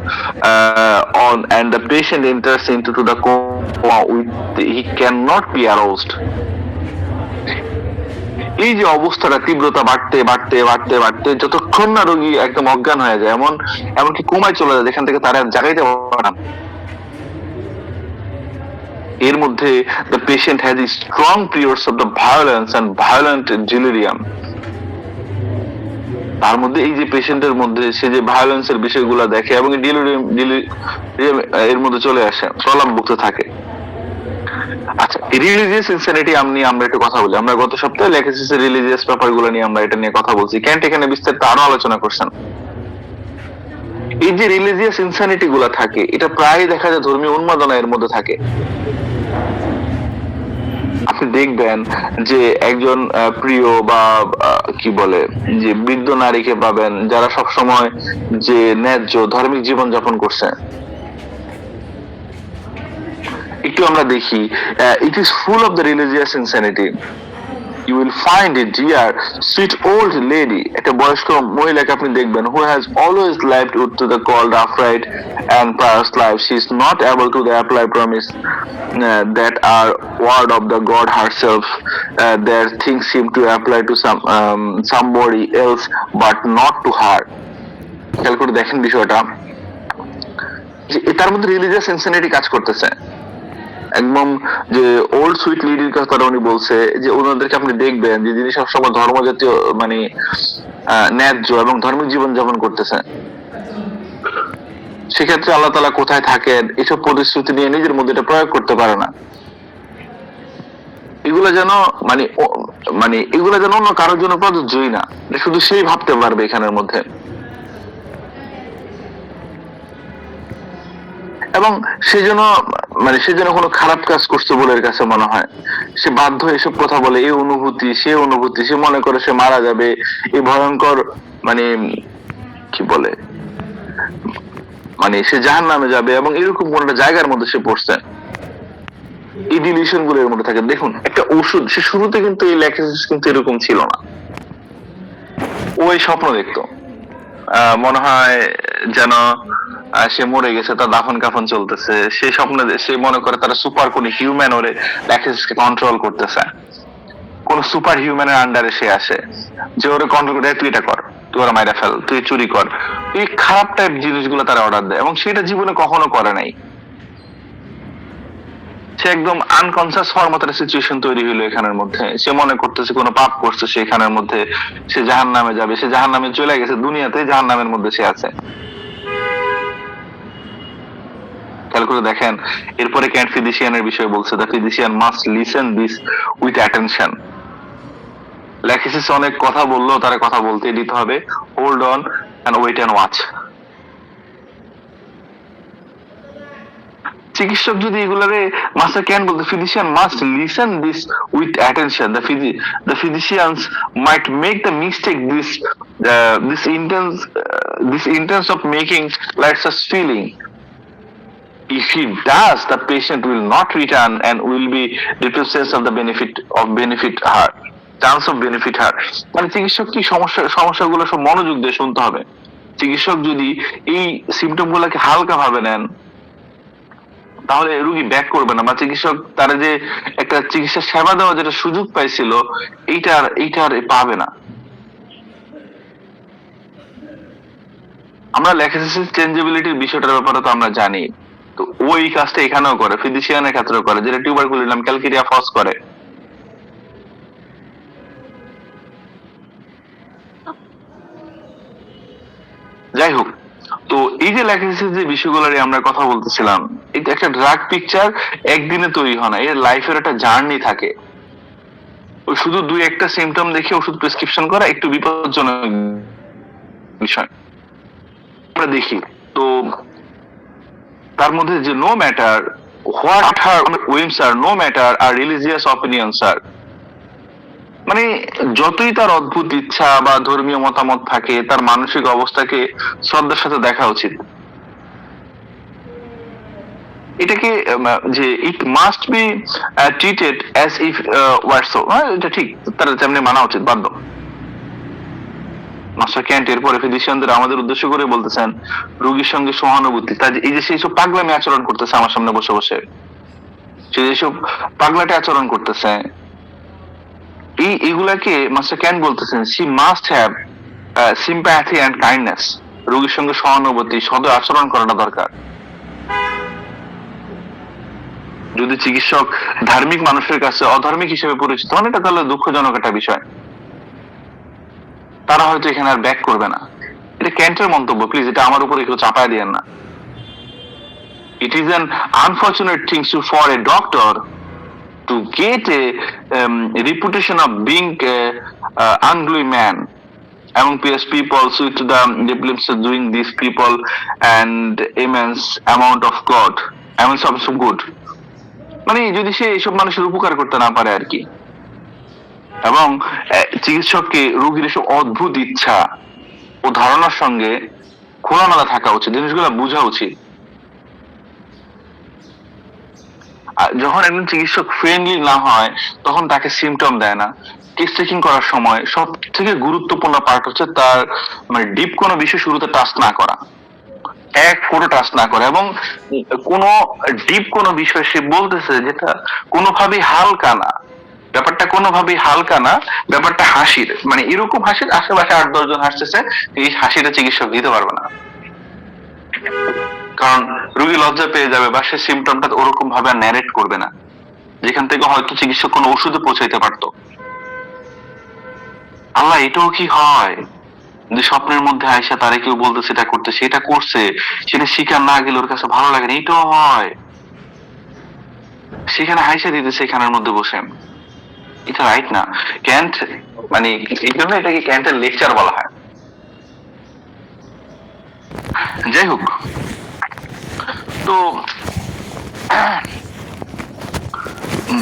and the patient enters into the coma with he cannot be aroused। এই যে অবস্থাটা তীব্রতা বাড়তে যতক্ষণ না রোগী একদম অজ্ঞান হয়ে যায়, এমনকি কোমায় চলে যায়, যেখান থেকে তারা জাগাইতে পারে না। এর মধ্যে the patient has strong periods of the violence and violent delirium। তার মধ্যে এই যে পেশেন্টের মধ্যে সে যে ভায়োলেন্সের বিষয়গুলো দেখে এবং ডিলিরিয়াম এর মধ্যে চলে আসে, প্রলাপ ভুগতে থাকে। আচ্ছা, রিলিজিয়াস ইনসানিটি আমরা একটু কথা বলি। আমরা গত সপ্তাহে লেখেছি রিলিজিয়াস ব্যাপারগুলো নিয়ে, আমরা এটা নিয়ে কথা বলছি। ক্যান্ট এখানে বিস্তারিত আরো আলোচনা করছেন। এই যে রিলিজিয়াস ইনসানিটি গুলা থাকে, এটা প্রায় দেখা যায় ধর্মীয় উন্মাদনা এর মধ্যে থাকে। আপনি দেখবেন যে একজন প্রিয় বা কি বলে যে বৃদ্ধ নারীকে পাবেন যারা সব সময় যে ন্যায্য ধার্মিক জীবন যাপন করছে। একটু আমরা দেখি, it is full of the religious insanity। You will find a dear sweet old lady, একটা বয়স্ক মহিলাকে আপনি দেখবেন, who has always lived up to the called upright and pious life। She is not able to apply promise that are word of the God herself। Their things seem to apply to somebody else but not to her। খেয়াল করে দেখেন বিষয়টা, যে তার মধ্যে religious ইনসানিটি কাজ করতেছে। একদম যে ওল্ড সুইট লেডির কথা উনি বলছে, যে ওনাদেরকে আপনি দেখবেন যে যিনি সবসময় ধর্ম জাতীয় মানে ন্যায্য এবং ধার্মিক জীবন যাপন করতেছে, সেক্ষেত্রে আল্লাহ তাআলা কোথায় থাকেন এসব প্রতিশ্রুতি নিয়ে নিজের মধ্যে এটা প্রয়োগ করতে পারে না। এগুলো যেন মানে এগুলো যেন অন্য কারোর জন্য প্রযোজ্যই না, শুধু সেই ভাবতে পারবে এখানের মধ্যে। এবং সে যেন কোনো খারাপ কাজ করছে বলে এর কাছে মনে হয়, সে বাধ্য এসব কথা বলে। এই অনুভূতি সে মনে করে সে মারা যাবে, এই ভয়ঙ্কর মানে কি বলে মানে সে জাহান্নামে যাবে, এবং এরকম কোন একটা জায়গার মধ্যে সে পড়ছে। এই ডিলিউশন গুলো এর মধ্যে থাকে। দেখুন একটা ওষুধ, সে শুরুতে কিন্তু এই ল্যাক্সিস কিন্তু এরকম ছিল না। ওই স্বপ্ন দেখতো, মনে হয় যেন সে মরে গেছে, তার দাফন কাফন চলতেছে। সে স্বপ্নে সে মনে করে তারা সুপার কোন হিউম্যান ওরে ল্যাক্সিসকে কন্ট্রোল করতেছে। কোন সুপার হিউম্যানের আন্ডারে সে আসে, যে ওরা কন্ট্রোল করে, তুই এটা কর, তুই ওরা মাইরা ফেল, তুই চুরি কর, এই খারাপ টাইপ জিনিসগুলো তারা অর্ডার দেয়, এবং সেটা জীবনে কখনো করে নাই। সে একদম আনকনসিয়াস হওয়ার মতো একটা সিচুয়েশন তৈরি হইলো এখানের মধ্যে। সে মনে করতেছে কোনো পাপ করছে সে এখানের মধ্যে, সে জাহান্নামে যাবে, সে জাহান্নামে চলে গেছে, দুনিয়াতে জাহান্নামের মধ্যে সে আছে। খেয়াল করে দেখেন, এরপরে ক্যান্ট ফিজিশিয়ানের বিষয়ে বলছে, the physician must listen this with attention. Lachesis অনেক কথা বললো, তারা কথা বলতে দিতে হবে, hold on and wait and watch. চিকিৎসক যদি এগুলারে, মাস্টার ক্যান বলতে, physician must listen this with attention, the physicians might make the mistake this intense of making like such feeling. If he does, the patient will not return and will be deprived sense of the benefit her, chance of benefit her. মানে চিকিৎসক কি সমস্যাগুলো সব মনোযোগ দিয়ে শুনতে হবে। চিকিৎসক যদি এই সিমটম গুলাকে হালকা ভাবে নেন, তাহলে রুগী ব্যাক করবে না, বা চিকিৎসক তারা যে একটা চিকিৎসা সেবা দেওয়া যেটা সুযোগ পাইছিল, এইটার পাবে না। আমরা ল্যাকিসিস চেঞ্জেবিলিটির বিষয়টার ব্যাপারে তো আমরা জানি, তো ওই কাজটা এখানেও করে, ফিজিশিয়ানের ক্ষেত্রেও করে, যেটা টিউবারকুলিনাম ক্যালকেরিয়া ফস করে। যাই হোক, তো এই যে ল্যাকিসিস যে বিষয়গুলো নিয়ে আমরা কথা বলতেছিলাম, এটা একটা ড্রাগ পিকচার একদিনে তৈরি হয় না, এর লাইফের একটা জার্নি থাকে। ওই শুধু দুই একটা সিমটম দেখে ওষুধ প্রেসক্রিপশন করা একটু বিপজ্জনক বিষয় আমরা দেখি। তো তার মধ্যে যে no matter what her whims are, no matter are religious opinions are, মানে যতই তার অদ্ভুত ইচ্ছা বা ধর্মীয় মতামত থাকে, তার মানসিক অবস্থাকে শ্রদ্ধার সাথে দেখা উচিত। এটাকে যে it must be treated as if war so, এটা ঠিক, তারা তেমনি মানা উচিত, বাধ্য। মাস্টার ক্যান্ট এরপরে ফিজিশিয়ানদের আমাদের উদ্দেশ্য করে বলতেছেন, রোগীর সঙ্গে সহানুভূতি, তাই এই যে সেই সব পাগলামি আচরণ করতেছে আমার সামনে বসে বসে, সে যেসব পাগলাটে আচরণ করতেছে, এইগুলাকে মাস্টার ক্যান্ট বলতেছেন, she must have sympathy and kindness. রোগীর সঙ্গে সহানুভূতি, সদ আচরণ করাটা দরকার। যদি চিকিৎসক ধার্মিক মানুষের কাছে অধার্মিক হিসেবে পরিচিত হন, এটা তাহলে দুঃখজনক একটা বিষয়, তারা হয়তো এখানে আর ব্যাক করবে না। এটা ক্যান্টের মন্তব্য, প্লিজ এটা আমার উপরে কেউ চাপায় দিয়েন না। It is an unfortunate thing for a doctor to get a reputation of being ungodly man among PS people, so to the diplomats doing these people and immense amount of God, immense of good. মানে যদি সে এইসব মানুষের উপকার করতে না পারে আর কি, এবং চিকিৎসককে রোগীর এসব অদ্ভুত ইচ্ছা ও ধারণার সঙ্গে খোলামেলা থাকা উচিত, জিনিসগুলো বোঝা উচিত। যখন একজন চিকিৎসক ফ্রেন্ডলি না হয়, তখন তাকে সিমটম দেয় না। কেস টেকিং করার সময় সব থেকে গুরুত্বপূর্ণ পার্ট হচ্ছে তার মানে ডিপ কোনো বিষয় শুরুতে টাচ না করা, এক ফোটো টাচ না করা, এবং কোনো ডিপ কোনো বিষয় সে বলতেছে যেটা কোনোভাবেই হালকা না, ব্যাপারটা কোনোভাবেই হালকা না, ব্যাপারটা হাসির, মানে এরকম হাসির আশেপাশে 8-10 জন হাসতেছে, এই হাসিটা চিকিৎসক দিতে পারবে না, কারণ রোগী লজ্জা পেয়ে যাবে, বা সে সিমটমটা ওরকম ভাবে ন্যারেট করবে না, যেখান থেকে হয়তো চিকিৎসক কোনো ওষুধে পৌঁছাইতে পারতো। আল্লাহ, এটাও কি হয় যে স্বপ্নের মধ্যে আয়সা তারে কেউ বলতেছে এটা করতে, সেটা করছে, সেটা শিকার না গেলে ওর কাছে ভালো লাগে না, এটাও হয়, সেখানে হাইসা দিতেছে এখানের মধ্যে বসে, এটা রাইট না। ক্যান্ট মানে এই জন্য এটাকে ক্যান্টের লেকচার বলা হয়। যাই হোক, তো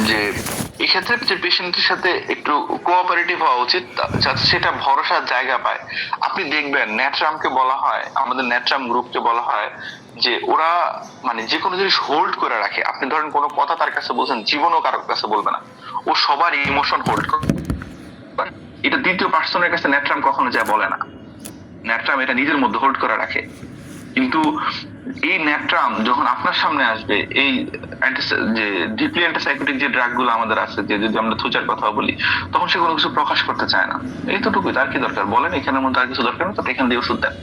যে এক্ষেত্রে যে পেশেন্টের সাথে একটু কোঅপারেটিভ হওয়া উচিত, যাতে সেটা ভরসার জায়গা পায়। আপনি দেখবেন ন্যাট্রামকে বলা হয়, আমাদের ন্যাট্রাম গ্রুপকে বলা হয় যে ওরা মানে যে কোনো জিনিস হোল্ড করে রাখে। আপনি ধরেন কোনো কথা তার কাছে বলছেন, জীবনও কারোর কাছে বলবে না, ও সবার ইমোশন হোল্ড করে। এটা দ্বিতীয় পার্সনের কাছে ন্যাট্রাম কখনো যা বলে না, ন্যাট্রাম এটা নিজের মধ্যে হোল্ড করে রাখে। কিন্তু এই ন্যাট্রাম যখন আপনার সামনে আসবে, এই যে ডিপলি অ্যান্টিসাইকোটিক যে ড্রাগ গুলো আমাদের আছে, যে যদি আমরা থুচার কথা বলি, তখন সে কোনো কিছু প্রকাশ করতে চায় না। এইটুকুই, তার কি দরকার বলেন? এখানের মধ্যে আর কিছু দরকার নেই, তো এখান দিয়ে ওষুধ দেন।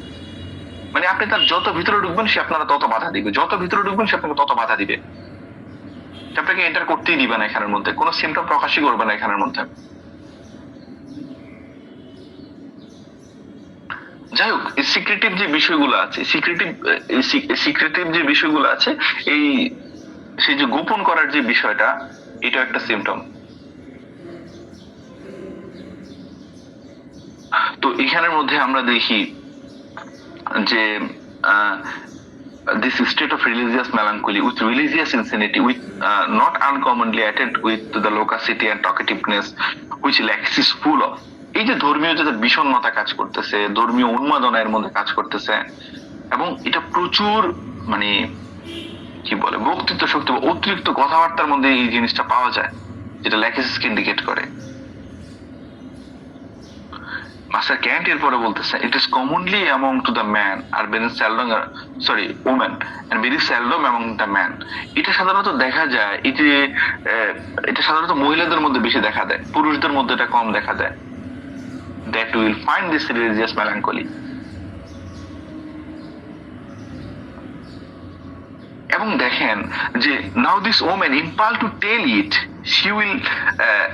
মানে আপনি তার যত ভিতরে ঢুকবেন সে আপনারা তত বাধা দিবে, যত ভিতরে ঢুকবেন সে আপনাকে তত বাধা দিবে, সে আপনাকে এন্টার করতেই দিবে না এখানের মধ্যে, কোনো সিমটম প্রকাশই করবে না এখানের মধ্যে। যাই হোক, সিক্রেটিভ যে বিষয়গুলো আছে, সিক্রেটিভ যে বিষয়গুলো আছে, এই সেই যে গোপন করার যে বিষয়টা, এটা একটা সিমটম। তো এখানের মধ্যে আমরা দেখি যে this state of religious melancholy with religious insanity, with not uncommonly attended with the loquacity and talkativeness which Laxis is full of. এই যে ধর্মীয় যে বিষণ্ণতা কাজ করতেছে, ধর্মীয় উন্মাদনা এর মধ্যে কাজ করতেছে, এবং এটা প্রচুর মানে কি বলে বক্তৃত্ব শক্তি বা অতিরিক্ত কথাবার্তার মধ্যে এই জিনিসটা পাওয়া যায়, যেটা ল্যাকিসিসকে ইন্ডিকেট করে। মাস্টার ক্যান্ট এরপরে বলতেছে, it is commonly among to the man আর very seldom, sorry women and very seldom among the man. এটা সাধারণত দেখা যায়, এই যে এটা সাধারণত মহিলাদের মধ্যে বেশি দেখা দেয়, পুরুষদের মধ্যে এটা কম দেখা যায়। That will find this religious melancholy. এবং দেখেন যে now this women impel to tell it, she will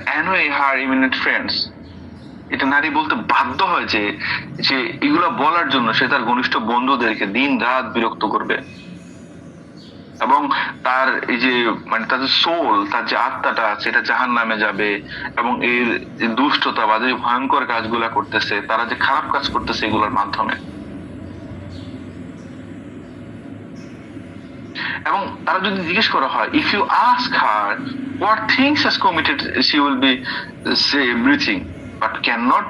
annoy her eminent friends. এটা নারী বলতে বাধ্য হয় যে যে এগুলা বলার জন্য সে তার ঘনিষ্ঠ বন্ধুদেরকে দিন রাত বিরক্ত করবে, এবং তার এই যে মানে তার যে সোল, তার যে আত্মাটা আছে, এটা জাহান্নামে যাবে, এবং এর যে দুষ্টতা বা যে ভয়ঙ্কর কাজগুলা করতেছে, তারা যে খারাপ কাজ করতেছে এগুলোর মাধ্যমে, এবং তারা যদি জিজ্ঞেস করা হয়, if you ask her what things has committed, she will be say everything but cannot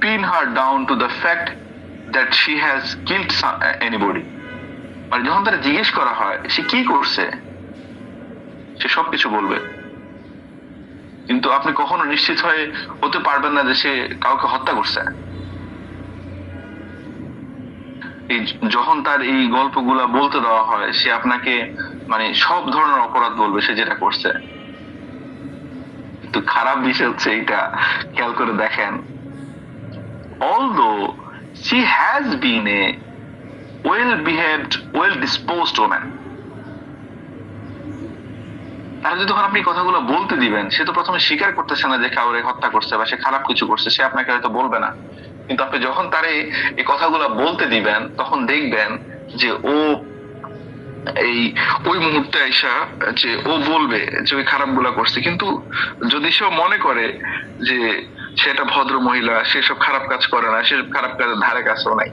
pin her down to the fact that she has killed anybody. মানে যখন তারা জিজ্ঞেস করা হয় সে কি করছে, সে সবকিছু বলবে, কিন্তু আপনি কখনো নিশ্চিত হতে পারবেন না যে সে কাউকে হত্যা করছে। এই যখন তার এই গল্পগুলা বলতে দেওয়া হয়, সে আপনাকে মানে সব ধরনের অপরাধ বলবে সে যেটা করছে। তো খারাপ বিষয় হচ্ছে এইটা, খেয়াল করে দেখেন, although she has been a well-behaved, well-disposed woman, তাহলে যদি তখন আপনি কথাগুলো বলতে দিবেন, সে তো প্রথমে স্বীকার করতেছে না যে কাউরে হত্যা করছে বা সে খারাপ কিছু করছে, সে আপনাকে হয়তো বলবে না, কিন্তু আপনি যখন তারে এই কথাগুলো বলতে দিবেন, তখন দেখবেন যে ও এই ওই মুহূর্তে আইসা যে ও বলবে যে ওই খারাপ গুলা করছে, কিন্তু যদি সে মনে করে যে সেটা ভদ্র মহিলা, সে সব খারাপ কাজ করে না, সে খারাপ কাজের ধারে কাছেও নাই।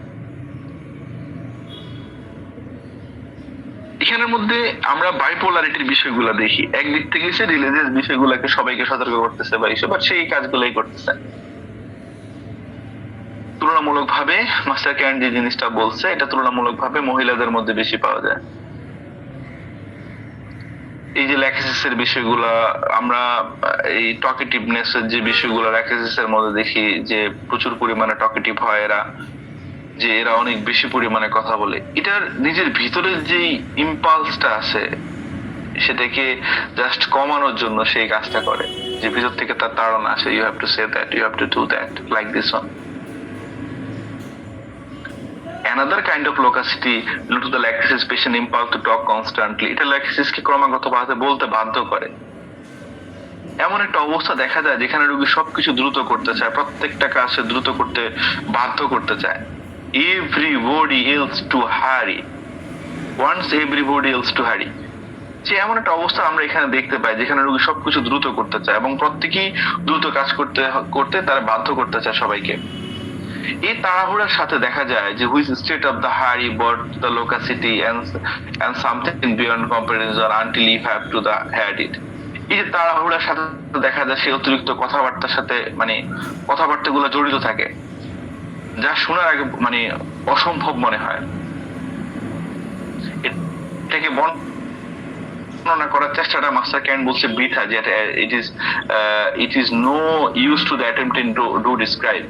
এখানের মধ্যে আমরা বাইপোলারিটির বিষয়গুলো দেখি, একদিক থেকে সে রিলিজিয়াস বিষয়গুলোকে সবাইকে সতর্ক করতেছে বা এইসব, আর সেই কাজগুলোই করতেছে। তুলনামূলক ভাবে মাস্টার ক্যান্ট যে জিনিসটা বলছে, এটা তুলনামূলক ভাবে মহিলাদের মধ্যে বেশি পাওয়া যায়। এই যে ল্যাকিসিসের বিষয়গুলা, আমরা এই টকেটিভনেস এর যে বিষয়গুলো ল্যাকিসিসের মধ্যে দেখি, যে প্রচুর পরিমাণে টকেটিভ হয় এরা, যে এরা অনেক বেশি পরিমাণে কথা বলে, এটার নিজের ভিতরের যে ইম্পালসটা আছে সেটাকে জাস্ট কমানোর জন্য সেই কাজটা করে, যে ভিতর থেকে তার তাড়না আসে, you have to say that, you have to do that, like this one. Another kind of loquacity due to the laxis patient impulse to talk constantly, এটা ল্যাকিসিসকে ক্রমাগত ভাবে বলতে বাধ্য করে। এমন একটা অবস্থা দেখা যায় যেখানে রোগী সবকিছু দ্রুত করতে চায়, প্রত্যেকটা কাজ সে দ্রুত করতে বাধ্য করতে চায়। Everybody else to hurry, wants everybody else to hurry, যে এমন একটা অবস্থা আমরা এখানে দেখতে পাই যেখানে রোগী সবকিছু দ্রুত করতে চায় এবং প্রত্যেকেই দ্রুত কাজ করতে করতে তারা বাধ্য করতে চায় সবাইকে। এই তাড়াহুড়ার সাথে দেখা যায় যে which state of the hurry but the loquacity and something beyond comparison until you have to the had it। এই যে তাড়াহুড়ার সাথে দেখা যায় সে অতিরিক্ত কথাবার্তার সাথে মানে কথাবার্তাগুলো জড়িত থাকে, যা শোনার আগে মানে অসম্ভব মনে হয়। এটাকে বর্ণনা করার চেষ্টাটা মাস্টার ক্যান্ট বলছে বৃথা, যে it is no use to the attempt to describe।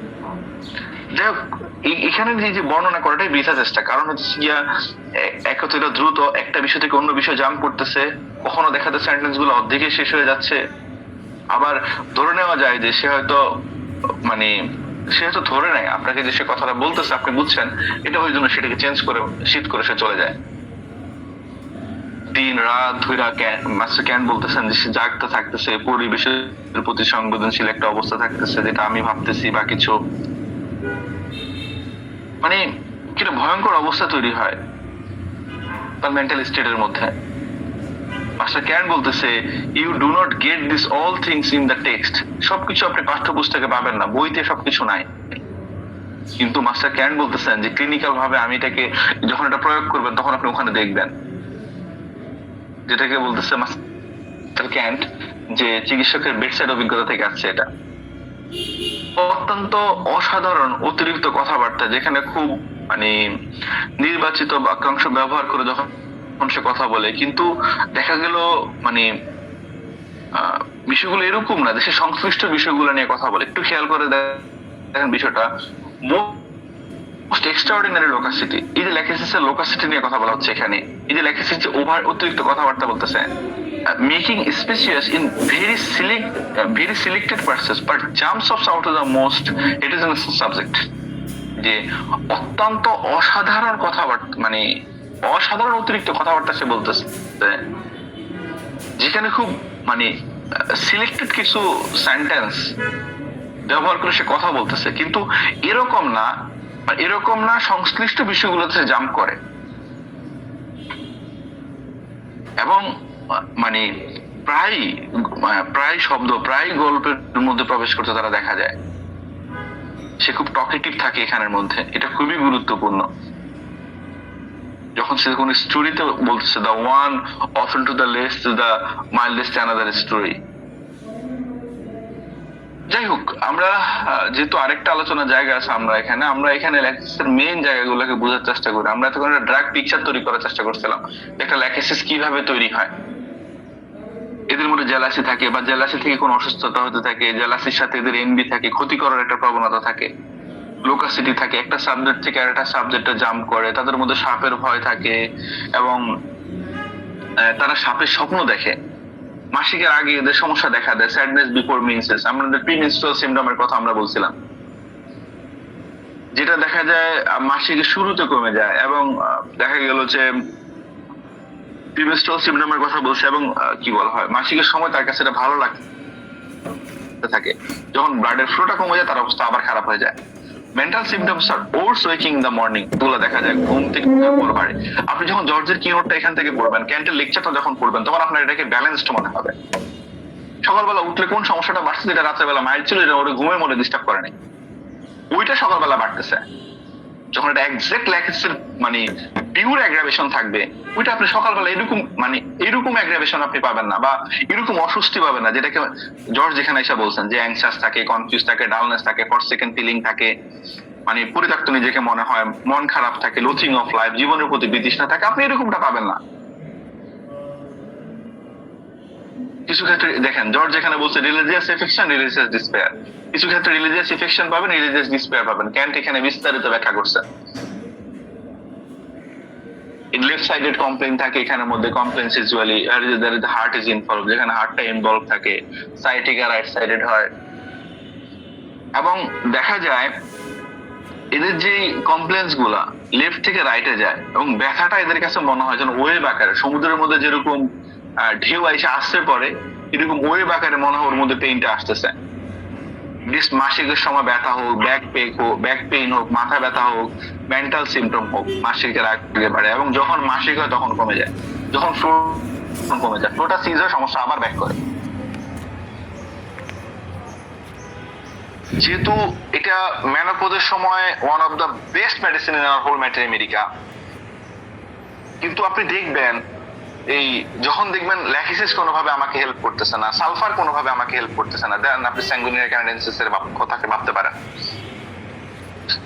যাই হোক, এখানে যে বর্ণনা করাটাই বৃথা চেষ্টা, কারণ হচ্ছে গিয়া একত্রিত দ্রুত একটা বিষয় থেকে অন্য বিষয় জাম্প করতেছে, কখনো দেখা যাচ্ছে সেন্টেন্স গুলো অর্ধেকে শেষ হয়ে যাচ্ছে, আবার ধরে নেওয়া যায় যে সে হয়তো মানে সে হয়তো ধরে নেয় আপনাকে যে সে কথাটা বলতেছে আপনি বুঝছেন, এটা ওই জন্য সেটাকে চেঞ্জ করে শিফট করে সে চলে যায়। দিন রাত ধইরা মাস্টার ক্যান বলতেছেন যে সে জাগতে থাকতেছে, পরিবেশের প্রতি সংবেদনশীল একটা অবস্থা থাকতেছে, যেটা আমি ভাবতেছি বা কিছু, মানে কিটা ভয়ঙ্কর অবস্থা তৈরি হয় তার মেন্টাল স্টেটের মধ্যে। মাস্টার ক্যান বলতেছে you do not get this all things in the text, সবকিছু আপনি পাঠ্যপুস্তকে পাবেন না, বইতে সবকিছু নাই। কিন্তু মাস্টার ক্যান বলতেছেন যে ক্লিনিক্যাল ভাবে আমি এটাকে যখন এটা প্রয়োগ করবেন তখন আপনি ওখানে দেখবেন, যেটাকে বলতেছে মাস্টার ক্যান্ট যে চিকিৎসকের বেডসাইড অভিজ্ঞতা থেকে আসছে এটা। অত্যন্ত অসাধারণ অতিরিক্ত কথাবার্তা, যেখানে খুব মানে নির্বাচিত বাক্যাংশ ব্যবহার করে যখন সে কথা বলে, কিন্তু দেখা গেল মানে বিষয়গুলো এরকম না যে সে সংশ্লিষ্ট বিষয়গুলো নিয়ে কথা বলে। একটু খেয়াল করে দেখেন বিষয়টা, মোস্ট এক্সট্রাঅর্ডিনারি লোকাসিটি, এই যে ল্যাকিসিসের লোকাসিটি নিয়ে কথা বলা হচ্ছে এখানে, এই যে ল্যাকিসিস যে অতিরিক্ত কথাবার্তা বলতেছে, making spacious in very selected passages but jumps off out of the most it is a subject, যে অত্যন্ত অসাধারণ কথাবার্তা, মানে অসাধারণ অতিরিক্ত কথাবার্তা সে বলতেছে, যেখানে খুব মানে সিলেক্টেড কিছু সেন্টেন্স ব্যবহার করে সে কথা বলতেছে, কিন্তু এরকম না সংশ্লিষ্ট বিষয়গুলোতে জাম্প করে, এবং মানে প্রায় শব্দ প্রায় গল্পের মধ্যে প্রবেশ করতে তারা দেখা যায়। সে খুব টকেটিভ থাকে এখানের মধ্যে, এটা খুবই গুরুত্বপূর্ণ। যখন সে কোন স্টোরিতে বলতেছে the one often to the less to the mildest another story. যাই হোক, আমরা যেহেতু আরেকটা আলোচনার জায়গা আছে, আমরা এখানে ল্যাকিসিসের মেইন জায়গাগুলোকে বোঝার চেষ্টা করি। আমরা তখন একটা ড্রাগ পিকচার তৈরি করার চেষ্টা করছিলাম, একটা ল্যাকিসিস কিভাবে তৈরি হয়। এদের মধ্যে জেলাসি থাকে বা জেলাসি থেকে কোনো অসুস্থতা হতে থাকে, জেলাসির সাথে এদের এনভি থাকে, ক্ষতি করার একটা প্রবণতা থাকে, লোকাসিটি থাকে, একটা সাবজেক্ট থেকে আরেকটা সাবজেক্টে জাম্প করে, তাদের মধ্যে সাপের ভয় থাকে এবং তারা সাপের স্বপ্ন দেখে। মাসিকের আগে এদের সমস্যা দেখা দেয়, স্যাডনেস বিফোর মেন্সেস, আমাদের প্রিমেনস্ট্রুয়াল সিনড্রোমের কথা আমরা বলছিলাম, যেটা দেখা যায় মাসিকের শুরুতে কমে যায়, এবং দেখা গেল যে প্রিমেনস্ট্রুয়াল সিনড্রোমের কথা বলছে, এবং কি বলা হয় মাসিকের সময় তার কাছে এটা ভালো লাগতে থাকে, যখন ব্লাডের ফ্লোটা কমে যায় তার অবস্থা আবার খারাপ হয়ে যায়। মেন্টাল সিমটমস আর overs waking in the morning, এগুলো দেখা যায় ঘুম থেকে ভোর পারে। আপনি যখন জর্জের কিনোটটা এখান থেকে পড়বেন, ক্যান্টের লেকচারটা যখন পড়বেন, তখন আপনার এটাকে ব্যালেন্সড মনে হবে। সকালবেলা উঠলে কোন সমস্যাটা বাড়ছে, যেটা রাত্রেবেলা মাইল্ড ছিল, এটা ওরা ঘুমের মধ্যে ডিস্টার্ব করে নাই, ওইটা সকালবেলা বাড়তেছে। যখন এটা এক্সাক্ট ল্যাকিসিসের মানে পিওর অ্যাগ্রাভেশন থাকবে, ওইটা আপনি সকালবেলা এরকম অ্যাগ্রাভেশন আপনি পাবেন না, বা এরকম অস্বস্তি পাবেন না, যেটাকে জর্জ যেখানে এসে বলছেন যে অ্যাংশাস থাকে, কনফিউজ থাকে, ডালনেস থাকে, ফর সেকেন্ড ফিলিং থাকে, মানে পরিত্যক্ত নিজেকে মনে হয়, মন খারাপ থাকে, লোচিং অফ লাইফ, জীবনের প্রতি বিতৃষ্ণা থাকে, আপনি এরকমটা পাবেন না। কিছু ক্ষেত্রে দেখেন জর্জ যেখানে বলছে রিলিজিয়াস এফেকশন, রিলিজিয়াস ডিসপেয়ার, কিছু ক্ষেত্রে রিলিজিয়াস এফেকশন পাবেন, রিলিজিয়াস ডিসপেয়ার পাবেন। ক্যান্ট এখানে বিস্তারিত ব্যাখ্যা করছে। লেফট সাইডেড কমপ্লেইন থাকে এখানের মধ্যে, complaints usually heart is involve, যেখানে হার্টটা ইনভলভ থাকে, সাইটিকা রাইট সাইডেড হয়, এবং দেখা যায় এদের যে কমপ্লেন্স গুলা লেফট থেকে রাইটে যায়, এবং ব্যথাটা এদের কাছে মনে হয় যেন ওয়েভ আকারে, সমুদ্রের মধ্যে যেরকম ঢেউ এসে আসতে পরে, এরকম ওয়েভ আকারে মনে হয় ওর মধ্যে পেইনটা আসতেছে। মাসিকের সময় ব্যথা হোক, ব্যাক পেইন হোক, মাথা ব্যথা হোক, মেন্টাল সিমটম হোক, মাসিকের আগে বাড়ে, এবং যখন মাসিক হয় তখন কমে যায়, যখন ফ্লো কমে যায়, ফ্লোটা সিজ হয়, সমস্যা আবার ব্যাক করে। যেহেতু এটা মেনোপজের সময় one of the best medicine in our whole matter America, কিন্তু আপনি দেখবেন এই যখন দেখবেন ল্যাকিসিস কোনোভাবে আমাকে হেল্প করতেছে না, সালফার কোনোভাবে আমাকে হেল্প করতেছে না, দেন আপনি স্যাঙ্গুইনিয়ারি ক্যানাডেন্সিস এর কথাকে ভাবতে পারেন।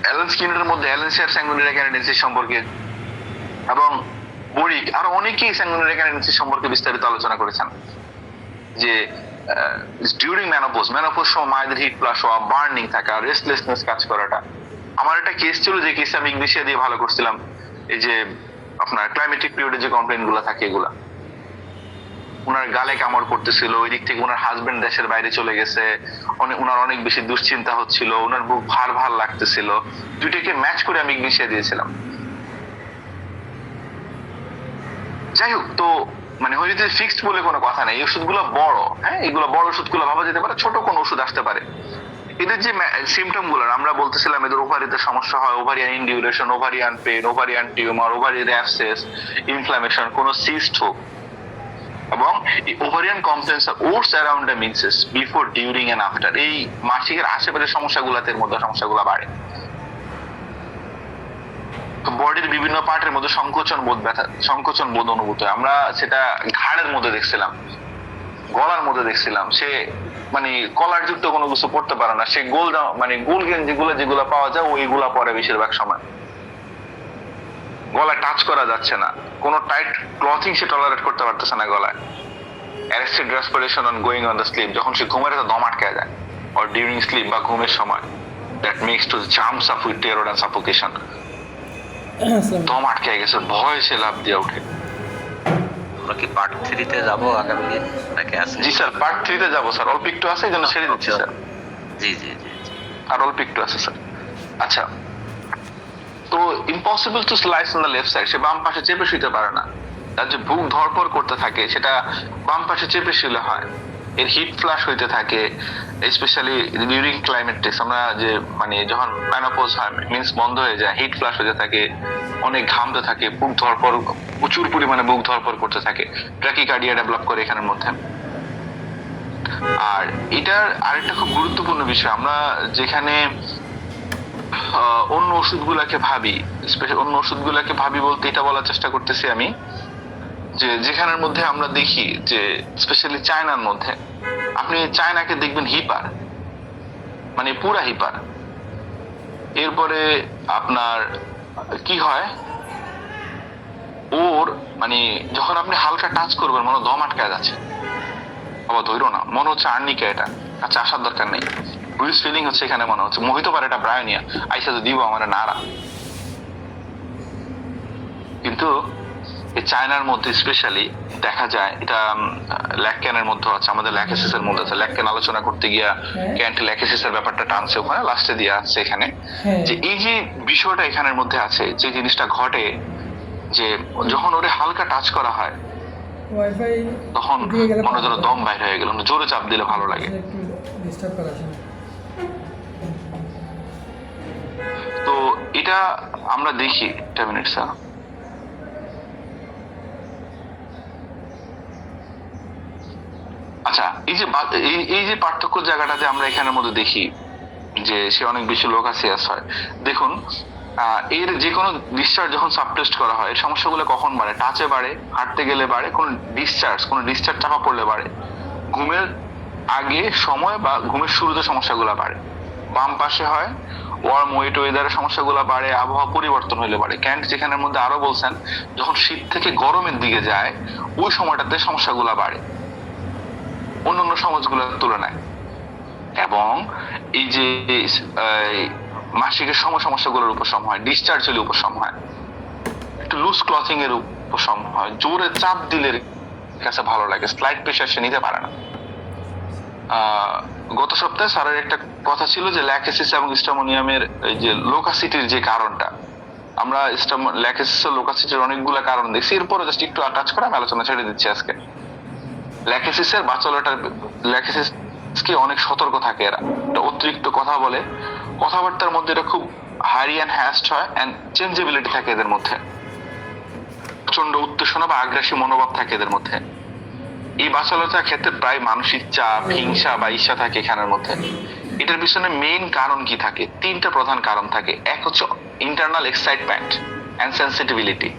অ্যালেন স্কিনারের মধ্যে অ্যালেনসিয়ার স্যাঙ্গুইনিয়ারি ক্যানাডেন্সিস সম্পর্কে এবং বরিক আরো অনেকেই স্যাঙ্গুইনিয়ারি ক্যানাডেন্সিস সম্পর্কে বিস্তারিত আলোচনা করেছেন, যে ডিউরিং মেনোপজ সময় মায়েদের হিট ফ্লাশ হওয়া, বার্নিং থাকা, রেস্টলেসনেস কাজ করাটা, আমার একটা কেস ছিল, যে কেসে আমি ইংলিশে দিয়ে ভালো করছিলাম। এই যে আপনার ক্লাইমেটিক পিরিয়ডে যে কমপ্লেন গুলা থাকে, এগুলা উনার গালে কামড় পড়তেছিল, ওই দিক থেকে উনার হাজবেন্ড দেশের বাইরে চলে গেছে, উনার অনেক বেশি দুশ্চিন্তা হচ্ছিল, উনার বুক ভার ভার লাগতেছিল, দুইটাকে ম্যাচ করে আমি ইংলিশে দিয়েছিলাম। যাই হোক, তো মানে হোমিওপ্যাথি ফিক্সড বলে কোনো কথা নেই, এই ওষুধগুলো বড়, হ্যাঁ এগুলো বড় ওষুধগুলো ভাবা যেতে পারে, ছোট কোন ওষুধ আসতে পারে। এদের যে সিমটম গুলো আমরা বলতেছিলাম, এদের ওভারিতে সমস্যা হয়, ovarian induration, ovarian pain, ovarian tumour, ovarian abscess, inflammation, কোন সিস্ট হোক, এবং ovarian complaints oats around the menses before, during and after, এই মাসিকের আশেপাশে সমস্যাগুলোতে এর মধ্যে সমস্যাগুলো বাড়ে। বডির বিভিন্ন পার্টের মধ্যে সংকোচন বোধ, ব্যথা সংকোচন বোধ অনুভূত হয়। আমরা সেটা ঘাড়ের মধ্যে দেখছিলাম, গলার মধ্যে দেখছিলাম, সে মানে কলার যুক্ত কোনো কিছু পড়তে পারে না, সে গোল মানে গোল গেঞ্জিগুলো যেগুলো পাওয়া যায় ওইগুলা পরে বেশিরভাগ সময়। গলায় টাচ করা যাচ্ছে না, কোনো টাইট ক্লথিং সে টলারেট করতে পারতেছে না গলায়। Arrested respiration on going on the sleep, যখন সে ঘুমের দম আটকে যায়, অর ডিউরিং স্লিপ বা ঘুমের সময়, that makes to jumps up with terror and suffocation. দম আটকে গেছে, ভয় সে লাফ দিয়ে ওঠে। আমরা কি পার্ট 3 তে যাব আগামী দিন নাকি আছে? জি স্যার, পার্ট 3 তে যাব স্যার, অল্প একটু আছে, এই জন্য ছেড়ে দিচ্ছি স্যার। জি জি জি জি। আর অল্প একটু আছে স্যার। আচ্ছা, তো impossible to slice on the left side, সে বাম পাশে চেপে শুইতে পারে না, তার যে বুক ধরপড় করতে থাকে সেটা বাম পাশে চেপে শুলে হয়। এর হিট ফ্লাশ হইতে থাকে, স্পেশালি ডিউরিং ক্লাইমেটিক্স, আমরা যে মানে যখন মেনোপজ হয়, মিন্স বন্ধ হয়ে যায়, হিট ফ্লাশ হইতে থাকে, অনেক ঘামতে থাকে, বুক ধরপড়, প্রচুর পরিমাণে বুক ধরপড় করতে থাকে, ট্র্যাকিকার্ডিয়া ডেভেলপ করে এখানের মধ্যে। আর এটার আরেকটা খুব গুরুত্বপূর্ণ বিষয়, আমরা যেখানে অন্য ওষুধগুলাকে ভাবি, অন্য ওষুধগুলাকে ভাবি বলতে এটা বলার চেষ্টা করতেছি আমি, যে যেখানের মধ্যে আমরা দেখি যে স্পেশালি চায়নার মধ্যে, আপনি চায়নাকে দেখবেন হিপার, মানে পুরা হিপার। এরপরে আপনার কি হয়, ওর মানে যখন আপনি হালকা টাচ করবেন মনে দম আটকায় যাচ্ছে, বাবা ধৈর্য না, মনে হচ্ছে আর্নিকা, এটা আচ্ছা আসার দরকার নেই, ব্রুইস ফিলিং হচ্ছে এখানে, মনে হচ্ছে মোহিত পারে এটা ব্রায়োনিয়া, আইসা তো দিব আমার নাড়া। কিন্তু এই চায়নার মধ্যে স্পেশালি দেখা যায়, এটা ল্যাকক্যানের মধ্যে আছে, আমাদের ল্যাকেসিসের মধ্যে আছে, ল্যাকক্যান আলোচনা করতে গিয়া ক্যান্ট ল্যাকেসিসের ব্যাপারটা টানছে ওখানে, লাস্টে দিয়ে আছে এখানে, যে এই যে বিষয়টা এখানের মধ্যে আছে, যে জিনিসটা ঘটে, যে যখন ওরে হালকা টাচ করা হয় তখন মনে ধরো দম বাইর হয়ে গেল, জোরে চাপ দিলে ভালো লাগে। তো এটা আমরা দেখি, একটা মিনিট স্যার। আচ্ছা, এই যে এই যে পার্থক্য জায়গাটাতে আমরা এখানের মধ্যে দেখি যে সে অনেক বেশি লোকাসিয়াস হয়। দেখুন, এর যে কোনো ডিসচার্জ যখন সাবটেস্ট করা হয়, এই সমস্যাগুলো কখন বাড়ে? টাচে বাড়ে, হাঁটতে গেলে বাড়ে, কোনো ডিসচার্জ চাপা পড়লে বাড়ে, ঘুমের আগে সময় বা ঘুমের শুরুতে সমস্যাগুলো বাড়ে, বাম পাশে হয়, ওয়ার্ম ওয়েট ওয়েদারের সমস্যাগুলো বাড়ে, আবহাওয়া পরিবর্তন হলে বাড়ে। ক্যান্ট যেখানের মধ্যে আরো বলছেন, যখন শীত থেকে গরমের দিকে যায় ওই সময়টাতে সমস্যাগুলো বাড়ে অন্যান্য সমাজগুলোর তুলনায়। এবং এই যে মাসিকের সমস্যাগুলোর উপশম হয়, ডিসচার্জ হলে উপশম হয়, একটু লুজ ক্লথিং এর উপশম হয়, জোরে চাপ দিলে কাছে ভালো লাগে, স্লাইড প্রেশার সে নিতে পারে না। গত সপ্তাহে স্যারের একটা কথা ছিল যে ল্যাকেসিস এবং স্টামোনিয়ামের এই যে লোকাসিটির যে কারণটা, আমরা ল্যাকেসিস ও লোকাসিটির অনেকগুলো কারণ দেখছি, এরপরে জাস্ট একটু টাচ করে আমি আলোচনা ছেড়ে দিচ্ছি আজকে। ল্যাকেসিসের বাচ্চাটার ল্যাকেসিসকে অনেক সতর্ক থাকে, এরা অতিরিক্ত কথা বলে, কথাবার্তার মধ্যে এটা খুব হারি অ্যান্ড হ্যাস্ট হয়, অ্যান্ড চেঞ্জেবিলিটি থাকে এদের মধ্যে, প্রচন্ড উত্তেজনা বা আগ্রাসী মনোভাব থাকে এদের মধ্যে। এই বাচ্চালতার ক্ষেত্রে প্রায় মানসিক চাপ, হিংসা বা ঈর্ষা থাকে এখানের মধ্যে। এটার পিছনে মেইন কারণ কি থাকে? তিনটা প্রধান কারণ থাকে। এক হচ্ছে ইন্টারনাল এক্সাইটমেন্ট অ্যান্ড সেন্সিটিভিলিটি,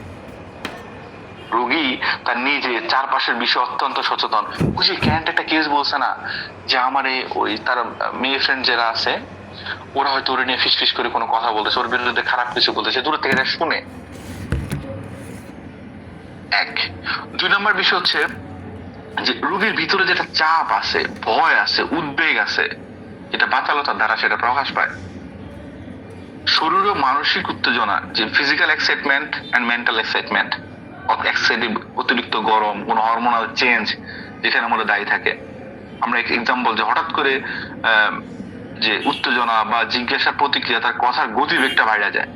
রোগী তার নিজে চারপাশের বিষয়ে অত্যন্ত সচেতন। ওই যে ক্যান্ট একটা কেস বলছে না, যে আমার ওই তার মেয়ে ফ্রেন্ড যারা আছে ওরা হয়তো ওর নিয়ে ফিসফিস করে কোনো কথা বলতেছে, ওর বিরুদ্ধে খারাপ কিছু বলতেছে, দূর থেকে এটা শুনে। এক। দুই নম্বর বিষয় হচ্ছে যে রোগীর ভিতরে যেটা চাপ আছে, ভয় আছে, উদ্বেগ আছে, যেটা বাচালতার দ্বারা সেটা প্রকাশ পায়। শরীর ও মানসিক উত্তেজনা, যে physical excitement and mental excitement, excitive অতিরিক্ত গরম, কোনো হরমোনাল চেঞ্জ যেখানে মধ্যে দায়ী থাকে। আমরা এক্সাম্পল যে হঠাৎ করে যে উত্তেজনা বা জিজ্ঞাসার প্রতিক্রিয়া, তার কথার গতিবেগটা বাইরে যায়।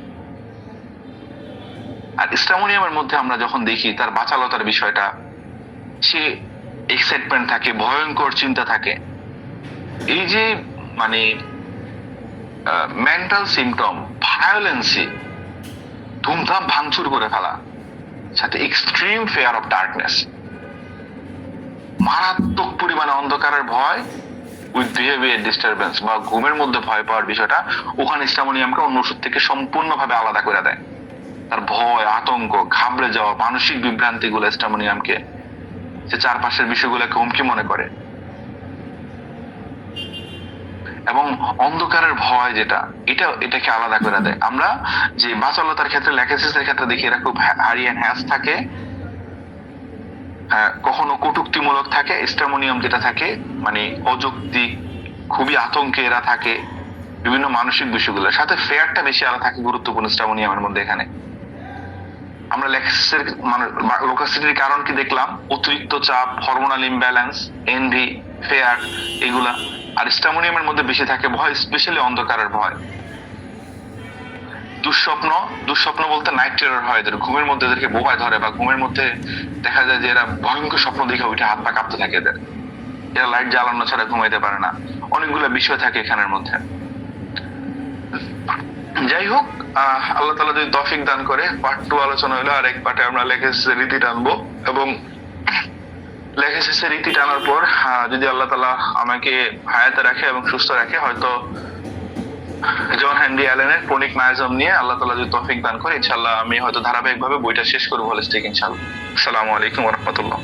আর স্ট্রামোনিয়ামের মধ্যে আমরা যখন দেখি তার বাচালতার বিষয়টা, সে এক্সাইটমেন্ট থাকে, ভয়ঙ্কর চিন্তা থাকে। এই যে মানে মেন্টাল সিমটম, ভায়োলেন্সি, ধুমধাম ভাঙচুর করে ফেলা, সাথে এক্সট্রিম ফেয়ার অফ ডার্কনেস, মারাত্মক পরিমাণে অন্ধকারের ভয় উইথ বিহেভিয়ার ডিস্টারবেন্স বা ঘুমের মধ্যে ভয় পাওয়ার বিষয়টা, ওখানে স্ট্রামোনিয়ামকে অন্য ওষুধ থেকে সম্পূর্ণভাবে আলাদা করে দেয়। তার ভয়, আতঙ্ক, ঘাবড়ে যাওয়া, মানসিক বিভ্রান্তি গুলো স্ট্রামোনিয়ামকে, সে চারপাশের বিষয়গুলোকে হুমকি মনে করে। এবং অন্ধকারের ভয় যেটা, এটাকে আলাদা করে দেয়। আমরা যে বাচালতার ক্ষেত্রে, ল্যাকেসিসের ক্ষেত্রে দেখি এরা খুব হারি এন্ড হ্যাস থাকে, কখনো কটূক্তিমূলক থাকে। স্ট্রামোনিয়াম যেটা থাকে মানে অযৌক্তিক, খুবই আতঙ্কে এরা থাকে বিভিন্ন মানসিক বিষয়গুলোর সাথে। ফেয়ারটা বেশি আলাদা থাকে, গুরুত্বপূর্ণ স্ট্রামোনিয়ামের মধ্যে। এখানে আমরা ল্যাকেসিসের লোকাসিটির কারণ কি দেখলাম? অতিরিক্ত চাপ, হরমোনাল ইমব্যালেন্স, এনভি, ফেয়ার, এগুলা। আর স্ট্রামোনিয়ামের মধ্যে বেশি থাকে ভয়, স্পেশালি অন্ধকারের ভয়। দুঃস্বপ্ন বলতে নাইট টেরর হয়, এদের ঘুমের মধ্যে এদেরকে বোবায় ধরে, বা ঘুমের মধ্যে দেখা যায় যে এরা ভয়ঙ্কর স্বপ্ন দেখে উঠে হাত পা কাঁপতে থাকে এদের, এরা লাইট জ্বালানো ছাড়া ঘুমাইতে পারে না। অনেকগুলো বিষয় থাকে এখানের মধ্যে। যাই হোক, আল্লাহ তাআলা যদি তৌফিক দান করে, পার্ট 2 আলোচনা হলো। আর এক পার্টে আমরা ল্যাকেসিসের রীতি টানবো, এবং ল্যাকেসিসের রীতি টানার পর যদি আল্লাহ তাআলা আমাকে হায়াতে রাখে এবং সুস্থ রাখে, হয়তো জন হেনরি অ্যালেনের ক্রনিক মায়োজম নিয়ে আল্লাহ তাআলা যদি তৌফিক দান করে, ইনশাআল্লাহ আমি হয়তো ধারাবাহিকভাবে বইটা শেষ করব হোলিস্টিক, ইনশাআল্লাহ। আসসালামু আলাইকুম ওয়া রাহমাতুল্লাহ।